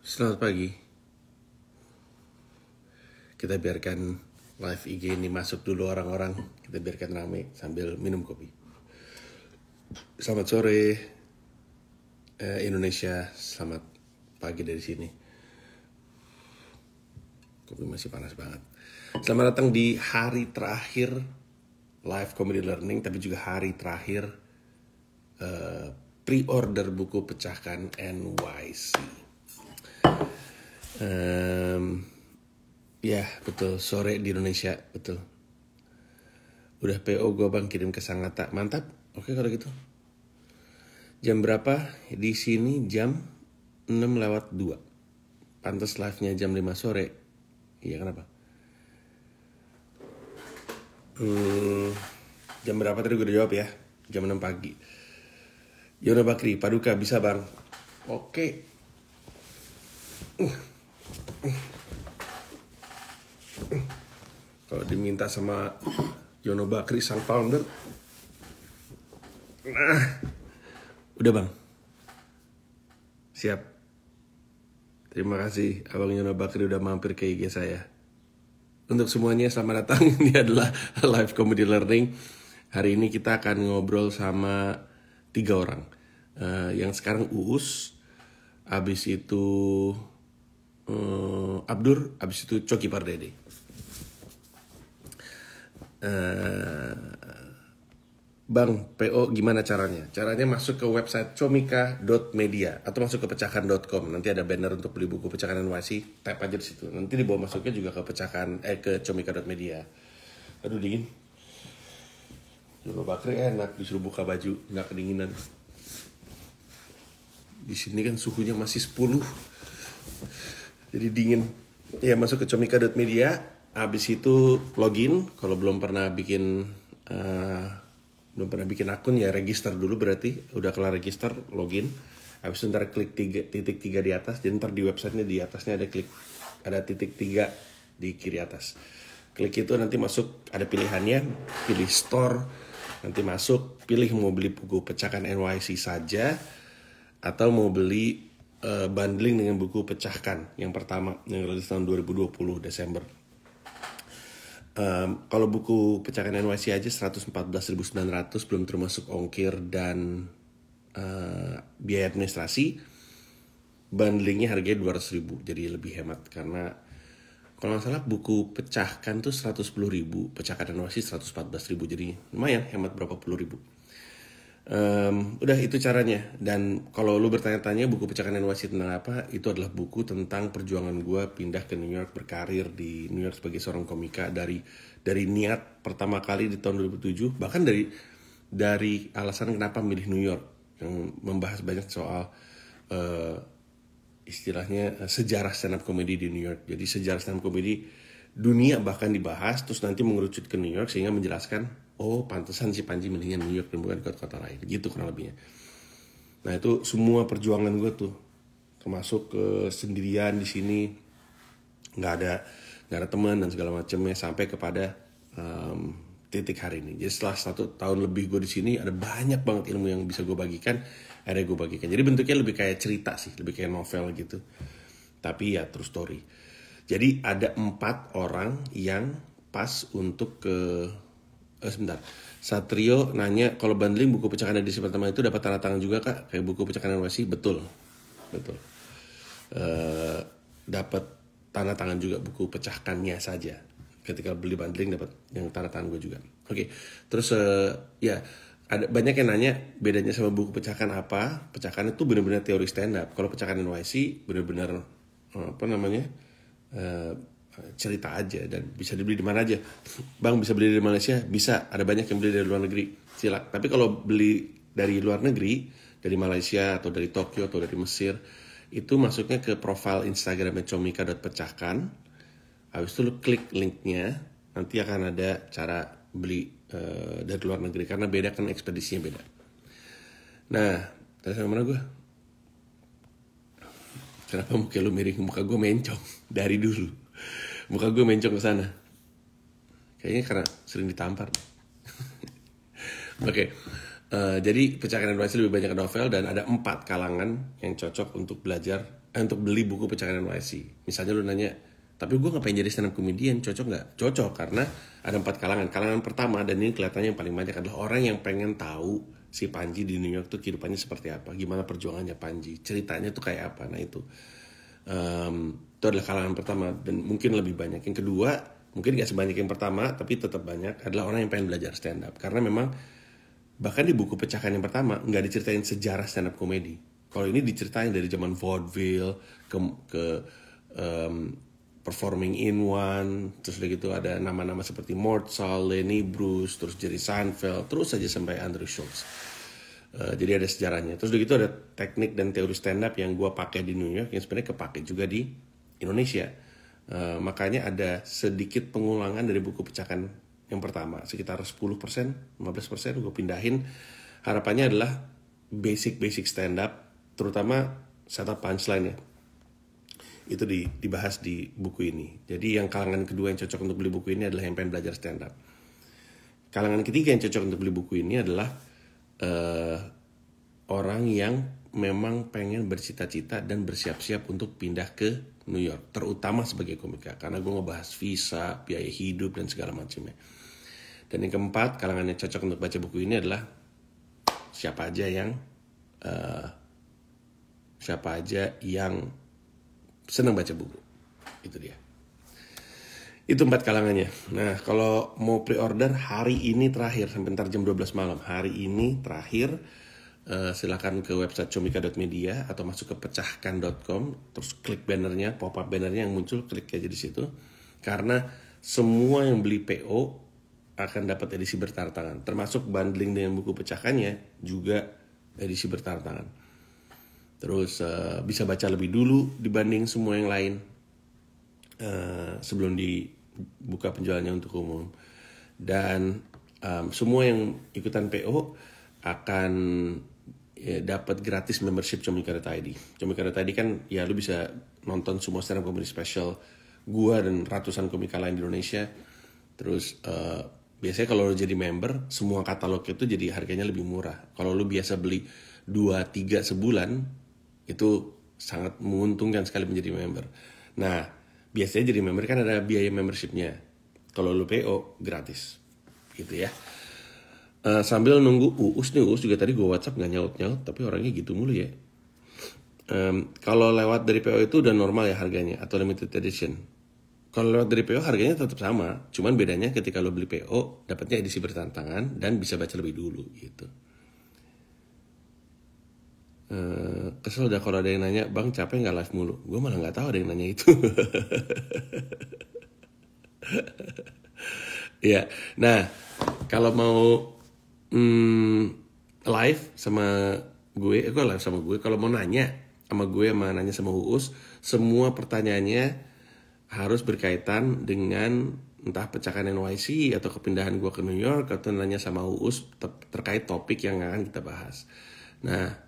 Selamat pagi. Kita biarkan live IG ini masuk dulu orang-orang. Kita biarkan rame sambil minum kopi. Selamat sore Indonesia. Selamat pagi dari sini. Kopi masih panas banget. Selamat datang di hari terakhir live comedy learning, tapi juga hari terakhir pre-order buku Pecahkan NYC. Ya betul, sore di Indonesia, betul. Udah PO gue bang, kirim ke Sangatta. Mantap, oke kalau gitu. Jam berapa? Di sini jam 6:02. Pantes live-nya jam 5 sore. Iya kenapa? Jam berapa tadi gue udah jawab ya? Jam 6 pagi. Yono Bakri, Paduka bisa bang? Oke. Kalau diminta sama Yono Bakri sang founder, udah bang, siap. Terima kasih abang Yono Bakri udah mampir ke IG saya. Untuk semuanya selamat datang. Ini adalah live comedy learning. Hari ini kita akan ngobrol sama 3 orang. Yang sekarang Uus, abis itu Abdur, abis itu Coki Pardede. Bang, PO gimana caranya? Caranya masuk ke website comika.media atau masuk ke pecahkan.com. Nanti ada banner untuk beli buku Pecahkan NYC, tap aja di situ. Nanti di bawah masuknya juga ke ke comika.media. Aduh dingin. Yono Bakri enak disuruh buka baju, nggak kedinginan. Di sini kan suhunya masih 10. Jadi dingin. Ya masuk ke comika.media, habis itu login. Kalau belum pernah bikin akun ya register dulu, berarti udah kelar register, login. Habis itu ntar klik titik 3 di atas. Jadi ntar di websitenya di atasnya ada titik 3 di kiri atas. Klik itu nanti masuk, ada pilihannya, pilih store. Nanti masuk, pilih mau beli buku Pecahkan NYC saja atau mau beli bundling dengan buku Pecahkan yang pertama yang rilis tahun 2020 Desember. Kalau buku Pecahkan NYC aja 114.900 belum termasuk ongkir dan biaya administrasi. Bundlingnya harganya 200.000, jadi lebih hemat karena kalau nggak salah buku Pecahkan tuh 110.000, Pecahkan NYC 114.000, jadi lumayan hemat berapa puluh ribu. Udah itu caranya. Dan kalau lu bertanya-tanya buku Pecahkan NYC tentang apa, itu adalah buku tentang perjuangan gue pindah ke New York, berkarir di New York sebagai seorang komika dari niat pertama kali di tahun 2007, bahkan dari alasan kenapa milih New York, yang membahas banyak soal istilahnya sejarah stand up comedy di New York. Jadi sejarah stand up comedy dunia bahkan dibahas, terus nanti mengerucut ke New York sehingga menjelaskan, oh pantesan si Panji milihnya New York dan bukan kota-kota lain, gitu kurang lebihnya. Nah itu semua perjuangan gue tuh, termasuk sendirian di sini, nggak ada teman dan segala macamnya sampai kepada titik hari ini. Jadi setelah 1 tahun lebih gue di sini, ada banyak banget ilmu yang bisa gue bagikan, akhirnya gue bagikan. Jadi bentuknya lebih kayak cerita sih, lebih kayak novel gitu. Tapi ya true story. Jadi ada 4 orang yang pas untuk sebentar. Satrio nanya kalau bundling buku Pecahkan edisi pertama itu dapat tanda tangan juga kak? Kayak buku Pecahkan NYC? Betul. Dapat tanda tangan juga buku Pecahkannya saja. Ketika beli bundling dapat yang tanda tangan gue juga. Oke. Terus ya ada banyak yang nanya bedanya sama buku Pecahkan apa? Pecahkan itu benar-benar teori stand up. Kalau Pecahkan NYC benar-benar cerita aja dan bisa dibeli di mana aja. Bang bisa beli dari Malaysia? Bisa, ada banyak yang beli dari luar negeri. Silakan. Tapi kalau beli dari luar negeri, dari Malaysia atau dari Tokyo atau dari Mesir, itu masuknya ke profil Instagramnya comika.pecahkan. Habis itu lu klik linknya, nanti akan ada cara beli dari luar negeri karena beda kan, ekspedisinya beda. Nah, tadi sampai mana gue? Kenapa muka lu miring? Muka gue mencong dari dulu. Muka gue mencong ke sana. Kayaknya karena sering ditampar. Oke. Jadi Pecahkan NYC lebih banyak novel dan ada 4 kalangan yang cocok untuk belajar untuk beli buku Pecahan NYC. Misalnya lu nanya, tapi gue ngapain jadi stand up comedian, cocok nggak? Cocok, karena ada 4 kalangan. Kalangan pertama, dan ini kelihatannya yang paling banyak, adalah orang yang pengen tahu si Panji di New York tuh kehidupannya seperti apa, gimana perjuangannya Panji, ceritanya tuh kayak apa. Nah itu adalah kalangan pertama, dan mungkin lebih banyak. Yang kedua, mungkin gak sebanyak yang pertama, tapi tetap banyak, adalah orang yang pengen belajar stand up. Karena memang bahkan di buku Pecahan yang pertama nggak diceritain sejarah stand up comedy. Kalau ini diceritain dari zaman vaudeville ke Performing in One, terus udah gitu ada nama-nama seperti Mort Sahl, Lenny Bruce, terus Jerry Seinfeld, terus aja sampai Andrew Schulz. Jadi ada sejarahnya. Terus udah gitu ada teknik dan teori stand up yang gue pakai di New York yang sebenarnya kepake juga di Indonesia. Makanya ada sedikit pengulangan dari buku Pecahan yang pertama, sekitar 10%, 15% gue pindahin. Harapannya adalah basic stand up, terutama setup punchline ya. Itu dibahas di buku ini. Jadi yang kalangan kedua yang cocok untuk beli buku ini adalah yang pengen belajar stand up. Kalangan ketiga yang cocok untuk beli buku ini adalah orang yang memang pengen bercita-cita dan bersiap-siap untuk pindah ke New York, terutama sebagai komika, karena gue ngebahas visa, biaya hidup, dan segala macamnya. Dan yang keempat, kalangan yang cocok untuk baca buku ini adalah siapa aja yang senang baca buku. Itu dia. Itu 4 kalangannya. Nah, kalau mau pre-order hari ini terakhir, sampai ntar jam 12 malam. Hari ini terakhir. Silakan ke website comika.media atau masuk ke pecahkan.com, terus klik bannernya, pop-up bannernya yang muncul, klik aja di situ. Karena semua yang beli PO akan dapat edisi bertartangan, termasuk bundling dengan buku Pecahkannya juga edisi bertartangan. Terus bisa baca lebih dulu dibanding semua yang lain sebelum dibuka penjualannya untuk umum. Dan semua yang ikutan PO akan dapat gratis membership comika.id. Comika.id kan ya lu bisa nonton semua stand up comedy special gua dan ratusan komika lain di Indonesia. Terus biasanya kalau lu jadi member, semua katalog itu jadi harganya lebih murah. Kalau lu biasa beli 2-3 sebulan, itu sangat menguntungkan sekali menjadi member. Nah, biasanya jadi member kan ada biaya membershipnya. Kalau lu PO, gratis. Gitu ya. Sambil nunggu Uus juga tadi gue WhatsApp gak nyaut-nyaut, tapi orangnya gitu mulu ya. Kalau lewat dari PO itu udah normal ya harganya, atau limited edition. Kalau lewat dari PO harganya tetap sama, cuman bedanya ketika lo beli PO dapatnya edisi bertantangan dan bisa baca lebih dulu gitu. Kesel dah kalau ada yang nanya, bang capek nggak live mulu? Gue malah nggak tahu ada yang nanya itu. Ya, nah kalau mau live sama gue, kalau mau nanya sama gue, nanya sama Uus, semua pertanyaannya harus berkaitan dengan entah Pecahan NYC atau kepindahan gue ke New York, atau nanya sama Uus terkait topik yang akan kita bahas. Nah,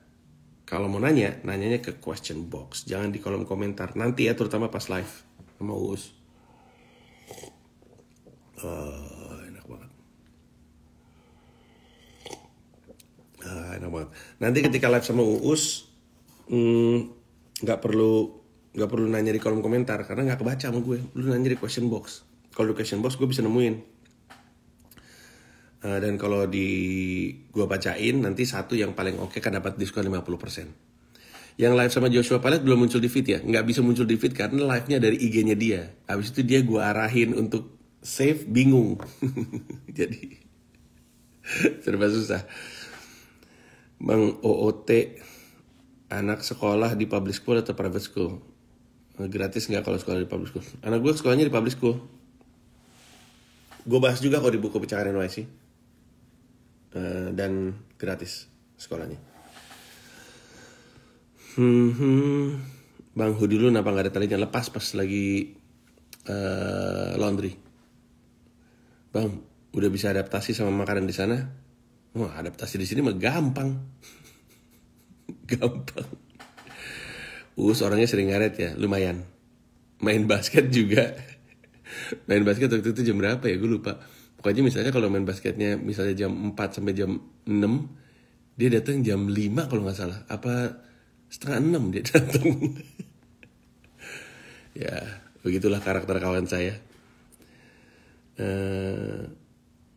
kalau mau nanyanya ke question box, jangan di kolom komentar nanti ya, terutama pas live sama Uus. Enak banget. Enak banget. Nanti ketika live sama Uus, nggak perlu nanya di kolom komentar karena nggak kebaca sama gue. Lu nanya di question box. Kalau di question box gue bisa nemuin. Dan kalau gue bacain, nanti satu yang paling oke kan dapat diskon 50%. Yang live sama Joshua Palet belum muncul di feed ya. Nggak bisa muncul di feed karena live-nya dari IG-nya dia. Habis itu dia gue arahin untuk save, bingung. Jadi serba susah. Bang OOT, anak sekolah di public school atau private school? Gratis nggak kalau sekolah di public school? Anak gue sekolahnya di public school. Gue bahas juga kalau di buku Pecahan NYC. Dan gratis sekolahnya. Bang, hoodie lu kenapa gak ada talinya? Lepas pas lagi laundry. Bang, udah bisa adaptasi sama makanan di sana? Wah, adaptasi di sini mah gampang. Gampang. Uus orangnya sering ngaret ya, lumayan. Main basket juga. Main basket waktu itu jam berapa ya, gue lupa. Pokoknya misalnya kalau main basketnya misalnya jam 4 sampai jam 6, dia datang jam 5 kalau gak salah. Apa setengah 6 dia datang. Ya, begitulah karakter kawan saya. Eh,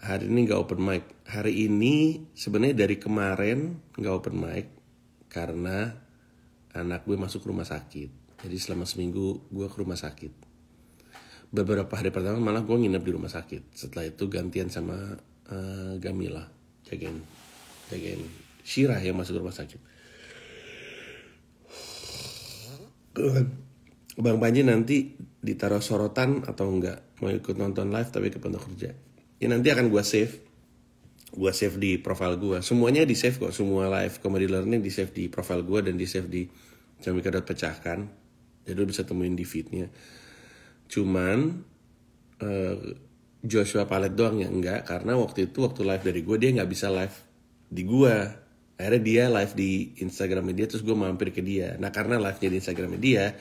Hari ini nggak open mic. Hari ini sebenarnya dari kemarin nggak open mic karena anak gue masuk rumah sakit. Jadi selama seminggu gue ke rumah sakit. Beberapa hari pertama malah gue nginep di rumah sakit. Setelah itu gantian sama Gamila jagain Shira yang masuk rumah sakit. Bang Panji nanti ditaruh sorotan atau enggak? Mau ikut nonton live tapi ke Pondok Kerja. Ya nanti akan gue save di profile gue. Semuanya di save kok. Semua live comedy learning di save di profile gue dan di save di Comika.pecahkan. Jadi lo bisa temuin di feednya. Cuman Joshua Palet doang yang enggak, karena waktu live dari gue dia nggak bisa live di gue. Akhirnya dia live di Instagram dia, terus gue mampir ke dia. Nah karena live-nya di Instagram dia,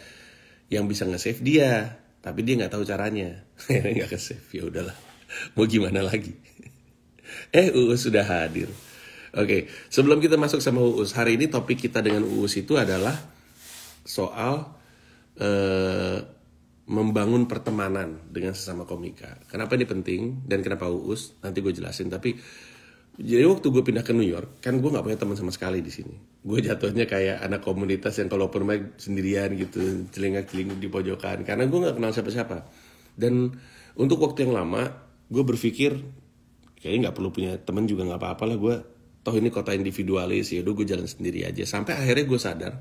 yang bisa nge-save dia, tapi dia nggak tahu caranya. Nggak ke-save, ya udahlah. Mau gimana lagi? Uus sudah hadir. Oke, sebelum kita masuk sama Uus, hari ini topik kita dengan Uus itu adalah soal membangun pertemanan dengan sesama komika. Kenapa ini penting dan kenapa Uus? Nanti gue jelasin. Tapi jadi waktu gue pindah ke New York, kan gue nggak punya teman sama sekali di sini. Gue jatuhnya kayak anak komunitas yang kalau open mic sendirian gitu, celingak-celinguk di pojokan. Karena gue nggak kenal siapa-siapa. Dan untuk waktu yang lama, gue berpikir kayaknya nggak perlu punya teman juga nggak apa-apa lah. Gue toh ini kota individualis, ya udah gue jalan sendiri aja. Sampai akhirnya gue sadar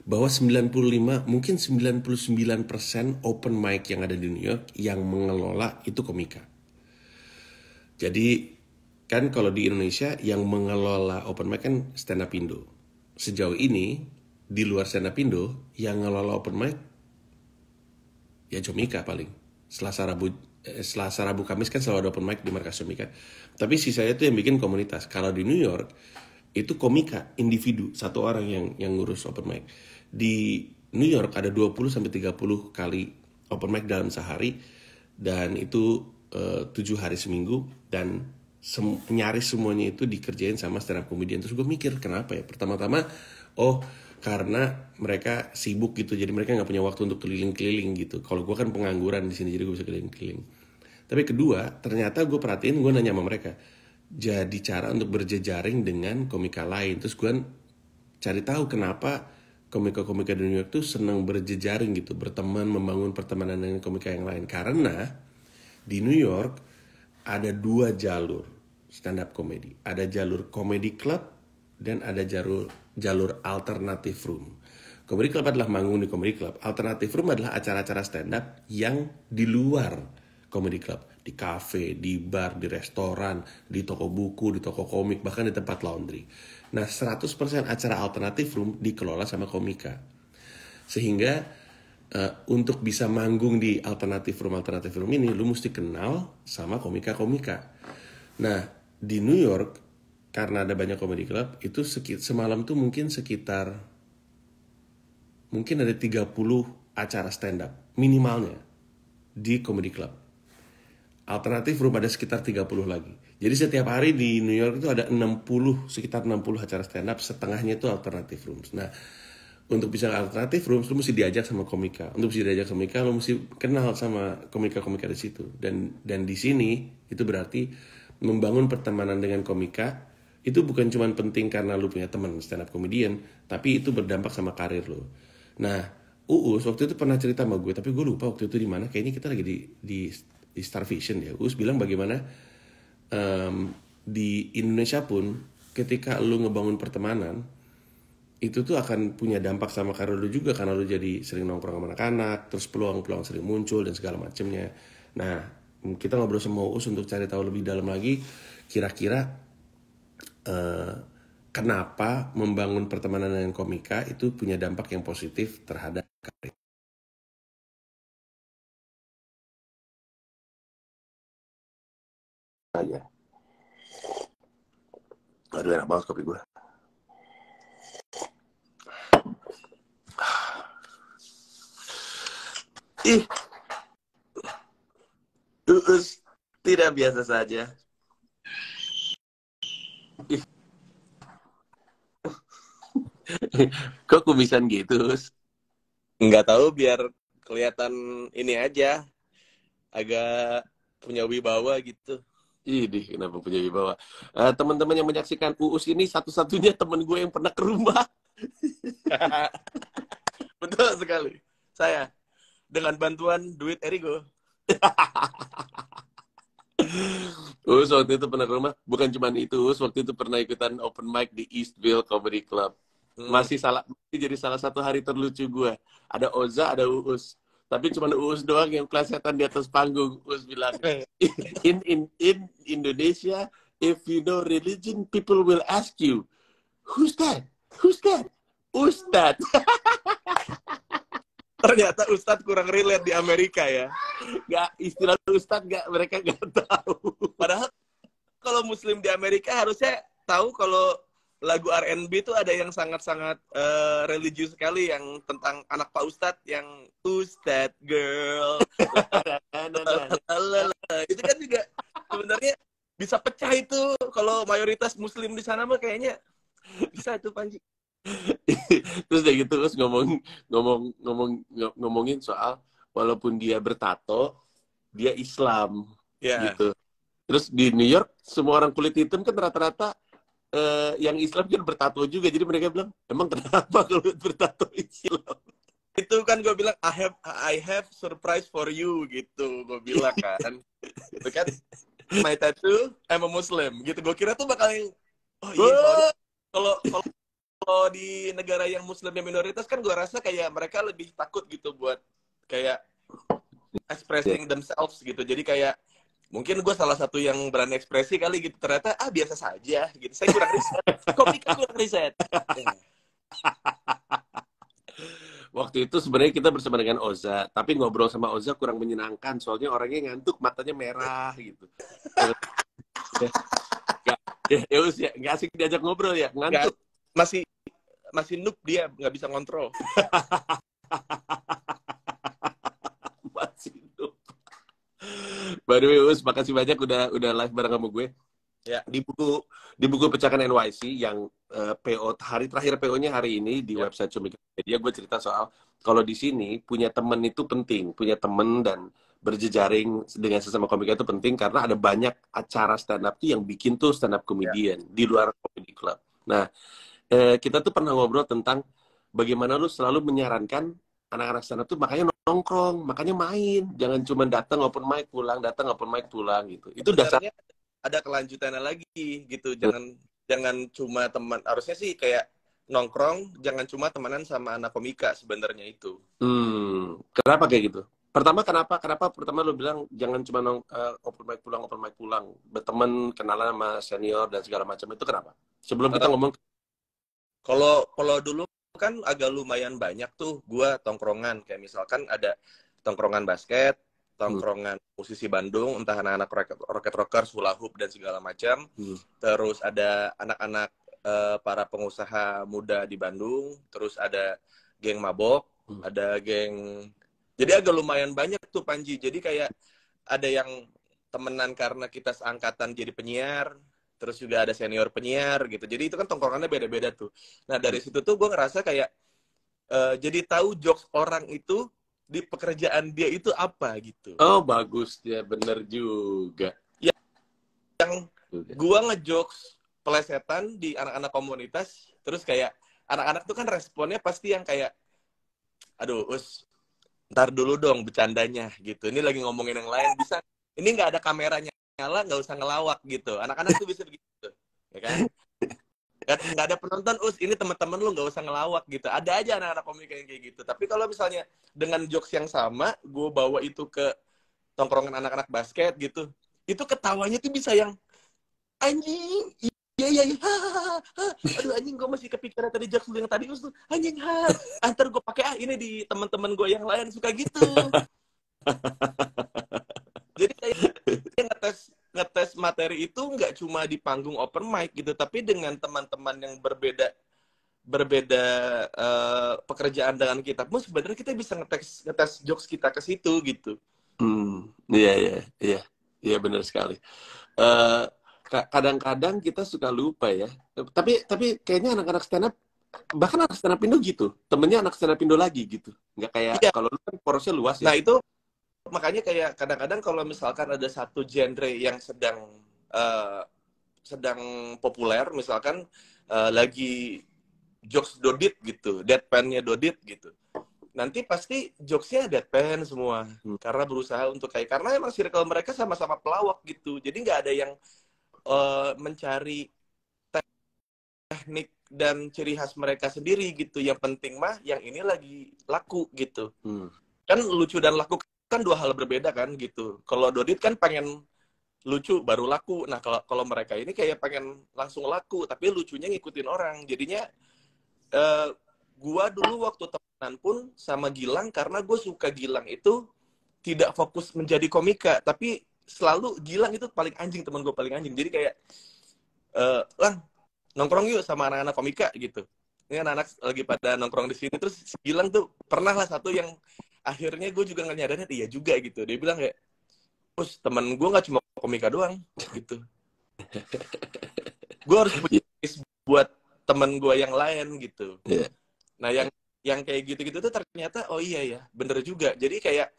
bahwa 95, mungkin 99% open mic yang ada di New York yang mengelola itu komika. Jadi kan kalau di Indonesia yang mengelola open mic kan stand up Indo. Sejauh ini di luar stand up Indo yang ngelola open mic ya Comika paling. Selasa Rabu Kamis kan selalu ada open mic di markas Comika. Tapi sisanya itu yang bikin komunitas. Kalau di New York itu komika individu, satu orang yang ngurus open mic. Di New York ada 20-30 kali open mic dalam sehari, dan itu 7 hari seminggu, dan nyaris semuanya itu dikerjain sama stand up comedian. Terus gue mikir kenapa ya? Pertama-tama karena mereka sibuk gitu, jadi mereka nggak punya waktu untuk keliling-keliling gitu. Kalau gue kan pengangguran di sini, jadi gue bisa keliling-keliling. Tapi kedua, ternyata gue perhatiin, gue nanya sama mereka, jadi cara untuk berjejaring dengan komika lain. Terus gue cari tahu kenapa komika-komika di New York tuh senang berjejaring gitu, berteman, membangun pertemanan dengan komika yang lain. Karena di New York ada 2 jalur stand up comedy. Ada jalur comedy club dan ada jalur alternative room. Comedy club adalah manggung di comedy club. Alternative room adalah acara-acara stand up yang di luar comedy club, di cafe, di bar, di restoran, di toko buku, di toko komik, bahkan di tempat laundry. Nah, 100% acara alternative room dikelola sama komika. Sehingga untuk bisa manggung di alternative room ini, lu mesti kenal sama komika-komika. Nah, di New York karena ada banyak comedy club, itu semalam tuh mungkin ada 30 acara stand up minimalnya di comedy club. Alternatif room ada sekitar 30 lagi. Jadi setiap hari di New York itu ada sekitar 60 acara stand up, setengahnya itu alternative rooms. Nah, untuk bisa alternative rooms, lu mesti diajak sama komika. Untuk bisa diajak sama komika, lu mesti kenal sama komika-komika di situ. Dan di sini, itu berarti membangun pertemanan dengan komika, itu bukan cuma penting karena lu punya teman stand up comedian, tapi itu berdampak sama karir lu. Nah, Uus waktu itu pernah cerita sama gue, tapi gue lupa waktu itu di mana. Kayaknya kita lagi di Star Vision ya. Uus bilang bagaimana di Indonesia pun ketika lu ngebangun pertemanan itu tuh akan punya dampak sama karir lu juga, karena lu jadi sering nongkrong sama anak-anak, terus peluang-peluang sering muncul dan segala macamnya. Nah, kita ngobrol sama Uus untuk cari tahu lebih dalam lagi kira-kira kenapa membangun pertemanan dengan komika itu punya dampak yang positif terhadap karir. Aja. Aduh, enak banget kopi gue. Ih, Uus tidak biasa saja. Ih. Kok kumisan gitu, Uus? Nggak tahu, biar kelihatan ini aja, agak punya wibawa gitu. Ini kenapa punya wibawa? Teman-teman yang menyaksikan Uus ini satu-satunya teman gue yang pernah ke rumah. Betul sekali. Saya dengan bantuan duit Erigo. Uus waktu itu pernah ke rumah. Bukan cuma itu, Uus waktu itu pernah ikutan open mic di Eastville Comedy Club. Hmm. Masih jadi salah satu hari terlucu gue. Ada Oza, ada Uus. Tapi cuma Uus doang yang plesetan di atas panggung. Uus bilang, in Indonesia, if you know religion, people will ask you, who's that? Who's that? Ustadz. Ternyata Ustadz kurang relate di Amerika ya. Gak, istilah Ustadz gak, mereka gak tahu. Padahal kalau Muslim di Amerika harusnya tahu kalau lagu R&B itu ada yang sangat-sangat religius sekali, yang tentang anak Pak Ustadz, yang Ustadz girl. Itu kan juga sebenarnya bisa pecah itu kalau mayoritas Muslim di sana mah, kayaknya bisa itu Panji. Terus kayak gitu terus ngomongin soal walaupun dia bertato, dia Islam Ya. gitu. Terus di New York semua orang kulit hitam kan rata-rata yang Islam kan bertato juga. Jadi mereka bilang, emang kenapa kalau bertato Islam? Itu kan gue bilang, I have surprise for you gitu, gue bilang kan. Itu kan my tattoo, I'm a Muslim gitu. Gue kira tuh bakal yang, oh iya, soalnya kalau di negara yang Muslim yang minoritas kan gue rasa kayak mereka lebih takut gitu buat kayak expressing themselves gitu. Jadi kayak mungkin gue salah satu yang berani ekspresi kali gitu. Ternyata biasa saja gitu. Saya kurang riset. Komika kurang riset. Waktu itu sebenarnya kita bersama dengan Oza, tapi ngobrol sama Oza kurang menyenangkan, soalnya orangnya ngantuk, matanya merah gitu. Nggak asik diajak ngobrol ya, ngantuk. Masih noob dia, nggak bisa ngontrol. Masih noob. By the way, Us, makasih banyak udah live bareng sama gue. Ya. Di buku Pecahkan NYC yang PO hari terakhir PO-nya hari ini di website Comicpedia, gue cerita soal kalau di sini punya temen itu penting, punya temen dan berjejaring dengan sesama komika itu penting karena ada banyak acara stand up tuh yang bikin tuh stand up comedian di luar comedy club. Nah, kita tuh pernah ngobrol tentang bagaimana lu selalu menyarankan anak-anak stand up tuh makanya nongkrong, makanya main, jangan cuma datang open mic pulang, datang open mic pulang gitu. Itu dasarnya ada kelanjutannya lagi gitu. Jangan cuma teman, harusnya sih kayak nongkrong, jangan cuma temenan sama anak komika sebenarnya itu. Kenapa kayak gitu? Kenapa pertama lu bilang jangan cuma open mic pulang, berteman, kenalan sama senior dan segala macam, itu kenapa? Sebelum kita ngomong, kalau dulu kan agak lumayan banyak tuh gua tongkrongan, kayak misalkan ada tongkrongan basket, tongkrongan musisi Bandung, entah anak-anak Rocket Rockers, hula hoop dan segala macam. Terus ada anak-anak para pengusaha muda di Bandung, terus ada geng mabok, ada geng. Jadi agak lumayan banyak tuh Panji. Jadi kayak ada yang temenan karena kita seangkatan jadi penyiar, terus juga ada senior penyiar gitu. Jadi itu kan tongkrongannya beda-beda tuh. Nah dari situ tuh gue ngerasa kayak jadi tahu jokes orang itu di pekerjaan dia itu apa gitu. oh bagus ya, bener juga. Yang gua ngejokes pelesetan di anak-anak komunitas, terus kayak anak-anak tuh kan responnya pasti yang kayak, aduh Us, ntar dulu dong bercandanya gitu. Ini lagi ngomongin yang lain, bisa ini nggak ada kameranya nyala, nggak usah ngelawak gitu. Anak-anak tuh bisa begitu, ya kan? Nggak ada penonton, Us, ini teman-teman lu nggak usah ngelawak gitu. Ada aja anak-anak komika yang kayak gitu. Tapi kalau misalnya dengan jokes yang sama, gue bawa itu ke tongkrongan anak-anak basket gitu, itu ketawanya tuh bisa yang anjing, iya, aduh anjing, gue masih kepikiran tadi jokes yang tadi Us tuh, anjing, antar gue pakai ini di teman-teman gue yang lain suka gitu. Jadi kayak ngetes materi itu nggak cuma di panggung open mic gitu, tapi dengan teman-teman yang berbeda pekerjaan dengan kita pun sebenarnya kita bisa ngetes jokes kita ke situ gitu. Iya benar sekali. Kadang-kadang kita suka lupa ya. Tapi kayaknya anak-anak stand up bahkan anak stand up Indo gitu, temennya anak stand up Indo lagi gitu, nggak kayak Iya. kalau lu kan porosnya luas ya. Nah itu makanya kayak kadang-kadang kalau misalkan ada satu genre yang eh, sedang populer, misalkan lagi jokes Dodit gitu, deadpan-nya Dodit gitu. Nanti pasti jokesnya deadpan semua, karena berusaha untuk kayak, karena emang circle mereka sama-sama pelawak gitu, jadi nggak ada yang mencari teknik dan ciri khas mereka sendiri gitu. Yang penting mah yang ini lagi laku gitu. Kan lucu dan laku kan dua hal berbeda kan gitu. Kalau Dodit kan pengen lucu baru laku. Nah kalau mereka ini kayak pengen langsung laku, tapi lucunya ngikutin orang. Jadinya gua dulu waktu temenan pun sama Gilang, karena gue suka Gilang itu tidak fokus menjadi komika, tapi selalu Gilang itu paling anjing, teman gue paling anjing. Jadi kayak Lang, nongkrong yuk sama anak-anak komika gitu. Ini anak-anak lagi pada nongkrong di sini, terus si Gilang tuh pernah lah satu yang akhirnya gue juga nggak nyadarin, iya juga gitu. Dia bilang kayak, terus teman gue nggak cuma komika doang gitu. Gue harus punya buat teman gue yang lain gitu. Yeah. Nah yang kayak gitu-gitu tuh ternyata oh iya ya bener juga. Jadi kayak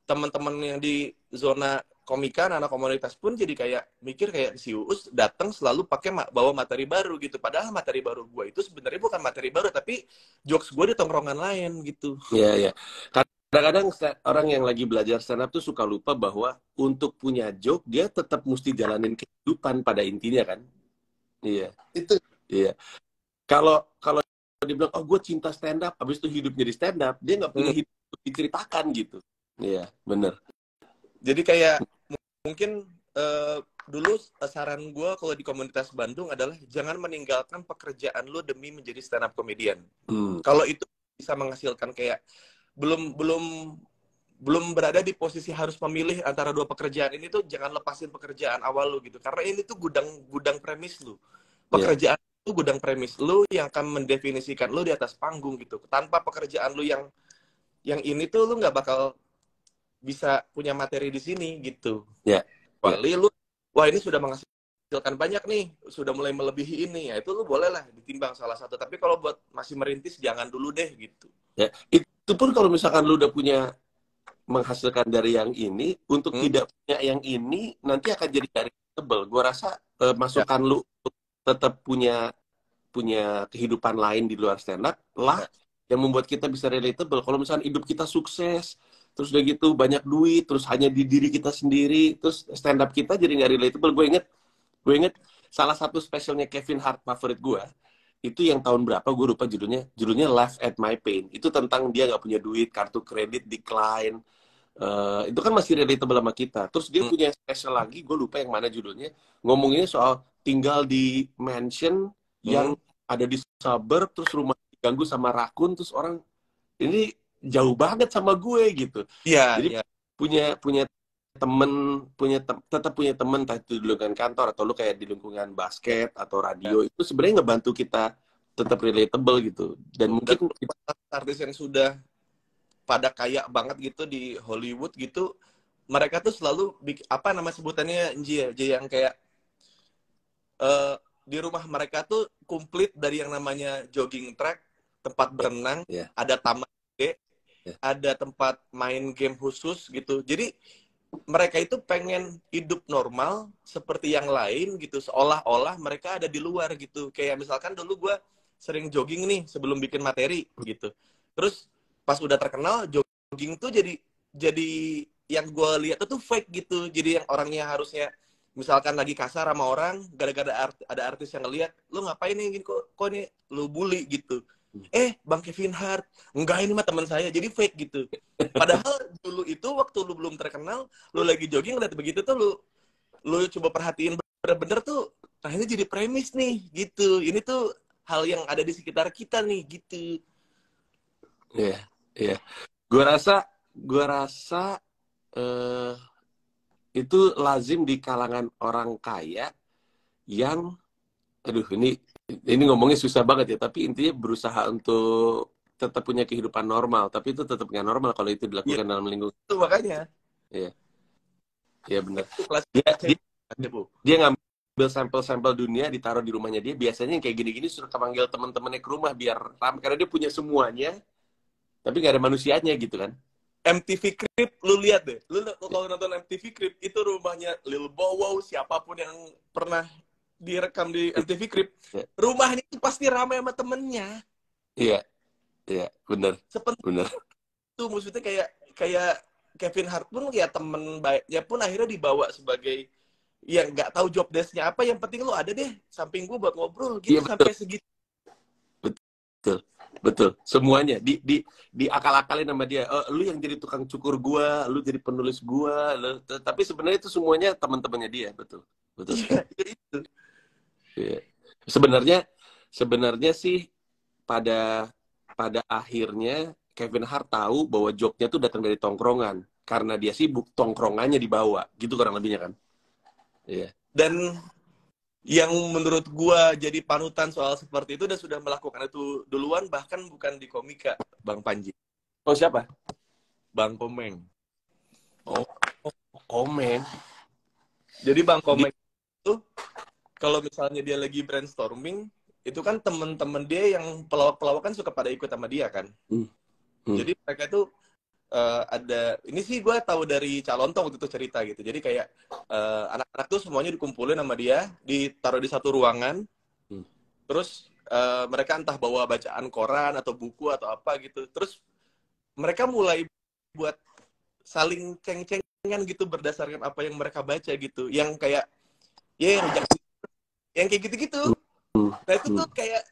teman-teman yang di zona komika, anak komunitas pun jadi kayak mikir kayak si Uus datang selalu pakai bawa materi baru gitu. Padahal materi baru gue itu sebenarnya bukan materi baru, tapi jokes gue di tongkrongan lain gitu. Iya, iya. Kadang-kadang orang yang lagi belajar stand up tuh suka lupa bahwa untuk punya joke dia tetap mesti jalanin kehidupan pada intinya kan. Iya. Itu. Iya. Kalau dibilang oh gue cinta stand up, habis itu hidup jadi stand up, dia nggak punya hidup diceritakan gitu. Iya, bener. Jadi kayak mungkin dulu saran gue kalau di komunitas Bandung adalah jangan meninggalkan pekerjaan lu demi menjadi stand up comedian. Kalau itu bisa menghasilkan kayak belum berada di posisi harus memilih antara dua pekerjaan ini, tuh jangan lepasin pekerjaan awal lu gitu. Karena ini tuh gudang premis lu. Pekerjaan itu gudang premis lu yang akan mendefinisikan lu di atas panggung gitu. Tanpa pekerjaan lu yang ini tuh lu nggak bakal bisa punya materi di sini gitu. Ya. Kecuali lu, wah ini sudah menghasilkan banyak nih, sudah mulai melebihi ini, ya itu lu boleh lah ditimbang salah satu. Tapi kalau buat masih merintis jangan dulu deh gitu. Ya, itu pun kalau misalkan lu udah punya menghasilkan dari yang ini, untuk tidak punya yang ini nanti akan jadi dari tebel. Gua rasa masukan lu tetap punya kehidupan lain di luar stand up lah yang membuat kita bisa relatable. Kalau misalnya hidup kita sukses, terus udah gitu banyak duit, terus hanya di diri kita sendiri, terus stand up kita jadi nggak relatable. Gue inget salah satu specialnya Kevin Hart favorit gue, itu yang tahun berapa gue lupa judulnya Laugh at My Pain. Itu tentang dia nggak punya duit, kartu kredit decline. Itu kan masih relatable sama kita. Terus dia punya special lagi, gue lupa yang mana judulnya, ngomonginnya soal tinggal di mansion yang ada di suburb, terus rumah diganggu sama rakun, terus orang ini jauh banget sama gue gitu. Jadi punya temen, tetap punya temen, entah itu di lingkungan kantor atau lu kayak di lingkungan basket atau radio, itu sebenarnya ngebantu kita tetap relatable gitu. Dan mungkin artis yang sudah pada kaya banget gitu di Hollywood gitu, mereka tuh selalu apa nama sebutannya yang kayak di rumah mereka tuh komplit dari yang namanya jogging track, tempat berenang, ada taman gede, ada tempat main game khusus gitu. Jadi mereka itu pengen hidup normal seperti yang lain gitu, seolah-olah mereka ada di luar gitu. Kayak misalkan dulu gue sering jogging nih sebelum bikin materi gitu. Terus pas udah terkenal, jogging tuh jadi yang gue lihat tuh fake gitu. Jadi yang orangnya harusnya misalkan lagi kasar sama orang, gara-gara ada artis yang ngeliat, lu ngapain nih gini, kok nih lu bully gitu. Bang Kevin Hart, enggak ini mah teman saya, jadi fake gitu. Padahal dulu itu waktu lu belum terkenal, lu lagi jogging ngeliat begitu tuh lu coba perhatiin bener-bener tuh, nah ini jadi premis nih gitu. Ini tuh hal yang ada di sekitar kita nih gitu. Iya. Gua rasa itu lazim di kalangan orang kaya yang, aduh ini ngomongnya susah banget ya, tapi intinya berusaha untuk tetap punya kehidupan normal, tapi itu tetap nggak normal kalau itu dilakukan dalam lingkungan. Itu makanya. Iya benar. Itu kelas Dia sampel-sampel dunia ditaruh di rumahnya dia. Biasanya yang kayak gini-gini suruh panggil teman-temannya ke rumah biar ramai, karena dia punya semuanya, tapi nggak ada manusianya gitu kan. MTV Crib, lu lihat deh. Lu kalau nonton MTV Crib, itu rumahnya Lil Bow Wow, siapapun yang pernah direkam di MTV Crib, rumahnya itu pasti ramai sama temennya. Iya, iya, bener, Seperti bener. itu, maksudnya kayak Kevin Hart pun ya temen baiknya pun akhirnya dibawa sebagai yang nggak tahu job desk-nya apa, yang penting lu ada deh samping gua buat ngobrol gitu, Iya, betul, sampai segitu. betul, betul. Semuanya di akal-akalin sama dia. Lu yang jadi tukang cukur gua, lu jadi penulis gua, tapi sebenarnya itu semuanya teman-temannya dia, betul, betul. Iya, itu. Iya. Sebenarnya sih pada akhirnya Kevin Hart tahu bahwa joke-nya tuh datang dari tongkrongan. Karena dia sibuk, tongkrongannya dibawa. Gitu kurang lebihnya kan. Iya. Dan yang menurut gua jadi panutan soal seperti itu dan sudah melakukan itu duluan, bahkan bukan di komika, Bang Panji. Oh, siapa? Bang Komeng. Oh, Komeng. Jadi Bang Komeng itu kalau misalnya dia lagi brainstorming, itu kan temen-temen dia yang pelawak-pelawak kan suka pada ikut sama dia kan. Jadi mereka itu ada, ini sih gue tahu dari Calontong waktu itu cerita gitu. Jadi kayak anak-anak tuh semuanya dikumpulin sama dia, ditaruh di satu ruangan, terus mereka entah bawa bacaan koran atau buku atau apa gitu. Terus mereka mulai buat saling ceng-cengan gitu berdasarkan apa yang mereka baca gitu. Yang kayak yang kayak gitu-gitu. Nah itu tuh kayak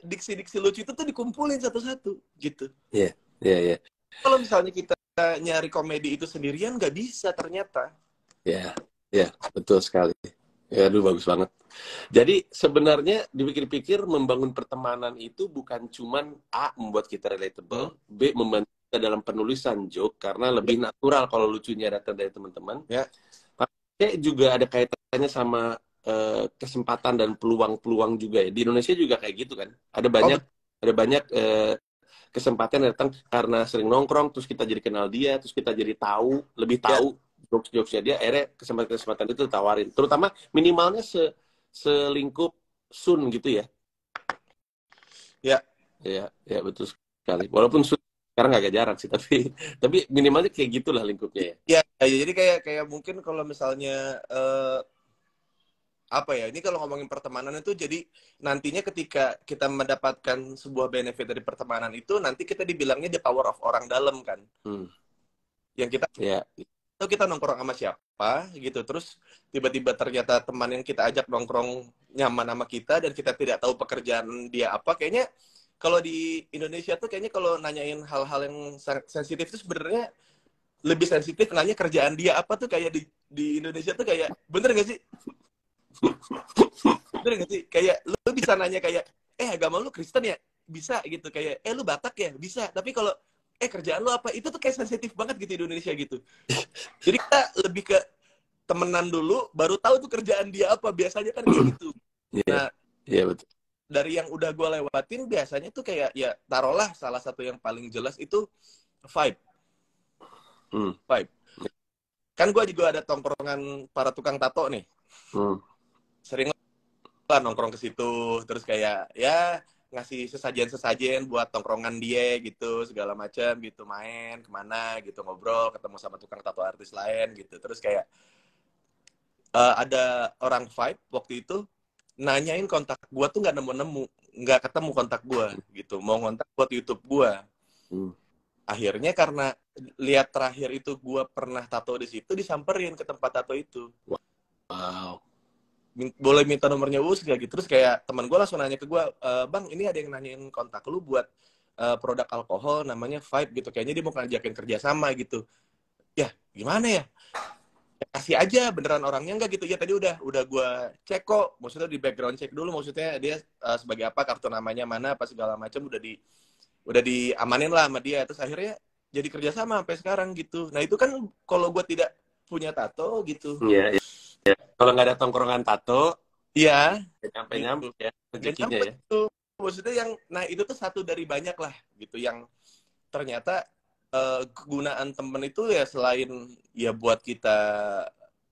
diksi-diksi lucu itu tuh dikumpulin satu-satu gitu. Iya, iya, iya. Kalau misalnya kita nyari komedi itu sendirian nggak bisa ternyata. Iya, iya, betul sekali. Ya, aduh bagus banget. Jadi sebenarnya dipikir-pikir membangun pertemanan itu bukan cuman A, membuat kita relatable, B, membantu kita dalam penulisan joke karena lebih natural kalau lucunya datang dari teman-teman. Ya. C juga ada kaitannya sama kesempatan dan peluang-peluang juga ya. Di Indonesia juga kayak gitu kan. Ada banyak kesempatan yang datang karena sering nongkrong, terus kita jadi kenal dia, terus kita jadi lebih tahu jokes-jokesnya dia, akhirnya kesempatan-kesempatan itu ditawarin. Terutama minimalnya selingkup Sun gitu ya. Ya. Ya betul sekali. Walaupun Sun sekarang agak jarang sih, tapi minimalnya kayak gitulah lingkupnya ya. Ya, jadi kayak mungkin kalau misalnya apa ya, ini kalau ngomongin pertemanan itu, jadi nantinya ketika kita mendapatkan sebuah benefit dari pertemanan itu, nanti kita dibilangnya the power of orang dalam kan. Yang kita nongkrong sama siapa gitu, terus tiba-tiba ternyata teman yang kita ajak nongkrong nyaman sama kita dan kita tidak tahu pekerjaan dia apa. Kayaknya kalau di Indonesia tuh kayaknya kalau nanyain hal-hal yang sensitif itu sebenarnya lebih sensitif nanya kerjaan dia apa tuh, kayak di Indonesia tuh kayak, bener gak sih? Bener gak sih? Kayak lu bisa nanya kayak, agama lu Kristen ya? Bisa gitu. Kayak, lu Batak ya? Bisa. Tapi kalau, kerjaan lu apa? Itu tuh kayak sensitif banget gitu di Indonesia gitu. Jadi kita lebih ke temenan dulu, baru tahu tuh kerjaan dia apa. Biasanya kan kayak gitu. Nah, betul. Dari yang udah gue lewatin, biasanya tuh kayak, ya taruhlah salah satu yang paling jelas itu vibe. Vibe. Kan gue juga ada tongkrongan para tukang tato nih. Sering lah nongkrong ke situ, terus kayak ya ngasih sesajen buat tongkrongan dia gitu, segala macam gitu, main kemana gitu, ngobrol, ketemu sama tukang tato artis lain gitu. Terus kayak ada orang vibe waktu itu nanyain kontak gua tuh nggak ketemu kontak gua gitu, mau kontak buat YouTube gua. Akhirnya karena lihat terakhir itu gua pernah tato di situ, disamperin ke tempat tato itu. Wow. Boleh minta nomornya Us gak gitu. Terus kayak teman gue langsung nanya ke gue, bang ini ada yang nanyain kontak lu buat produk alkohol namanya Vibe gitu, kayaknya dia mau ngajakin kerjasama gitu. Ya gimana ya, kasih aja, beneran orangnya enggak gitu. Ya tadi udah gue cek kok, maksudnya di background check dulu, maksudnya dia sebagai apa, kartu namanya mana, apa segala macam udah diamanin lah sama dia. Terus akhirnya jadi kerjasama sampai sekarang gitu. Nah itu kan kalau gue tidak punya tato gitu. Iya. Ya. Kalau nggak ada tongkrongan tato, iya, nyampe ya rezekinya ya. Itu. Maksudnya itu tuh satu dari banyak lah gitu yang ternyata kegunaan temen itu ya selain ya buat kita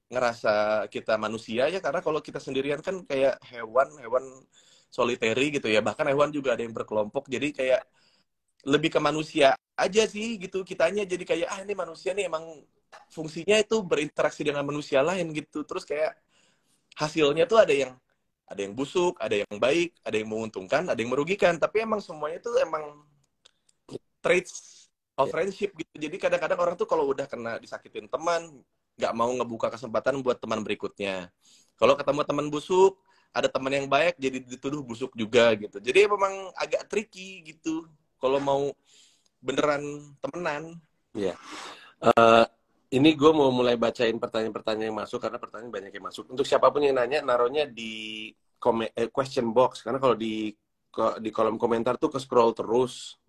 ngerasa kita manusia ya, karena kalau kita sendirian kan kayak hewan solitary gitu ya, bahkan hewan juga ada yang berkelompok, jadi kayak lebih ke manusia aja sih gitu kitanya, jadi kayak ini manusia nih emang fungsinya itu berinteraksi dengan manusia lain gitu, terus kayak hasilnya tuh ada yang busuk, ada yang baik, ada yang menguntungkan, ada yang merugikan, tapi emang semuanya tuh emang traits of friendship gitu. Jadi kadang-kadang orang tuh kalau udah kena disakitin teman, nggak mau ngebuka kesempatan buat teman berikutnya. Kalau ketemu teman busuk, ada teman yang baik jadi dituduh busuk juga gitu. Jadi memang agak tricky gitu kalau mau beneran temenan. Iya. Ini gue mau mulai bacain pertanyaan-pertanyaan yang masuk, karena pertanyaan banyak yang masuk. Untuk siapapun yang nanya, naruhnya di question box, karena kalau di kolom komentar tuh ke scroll terus,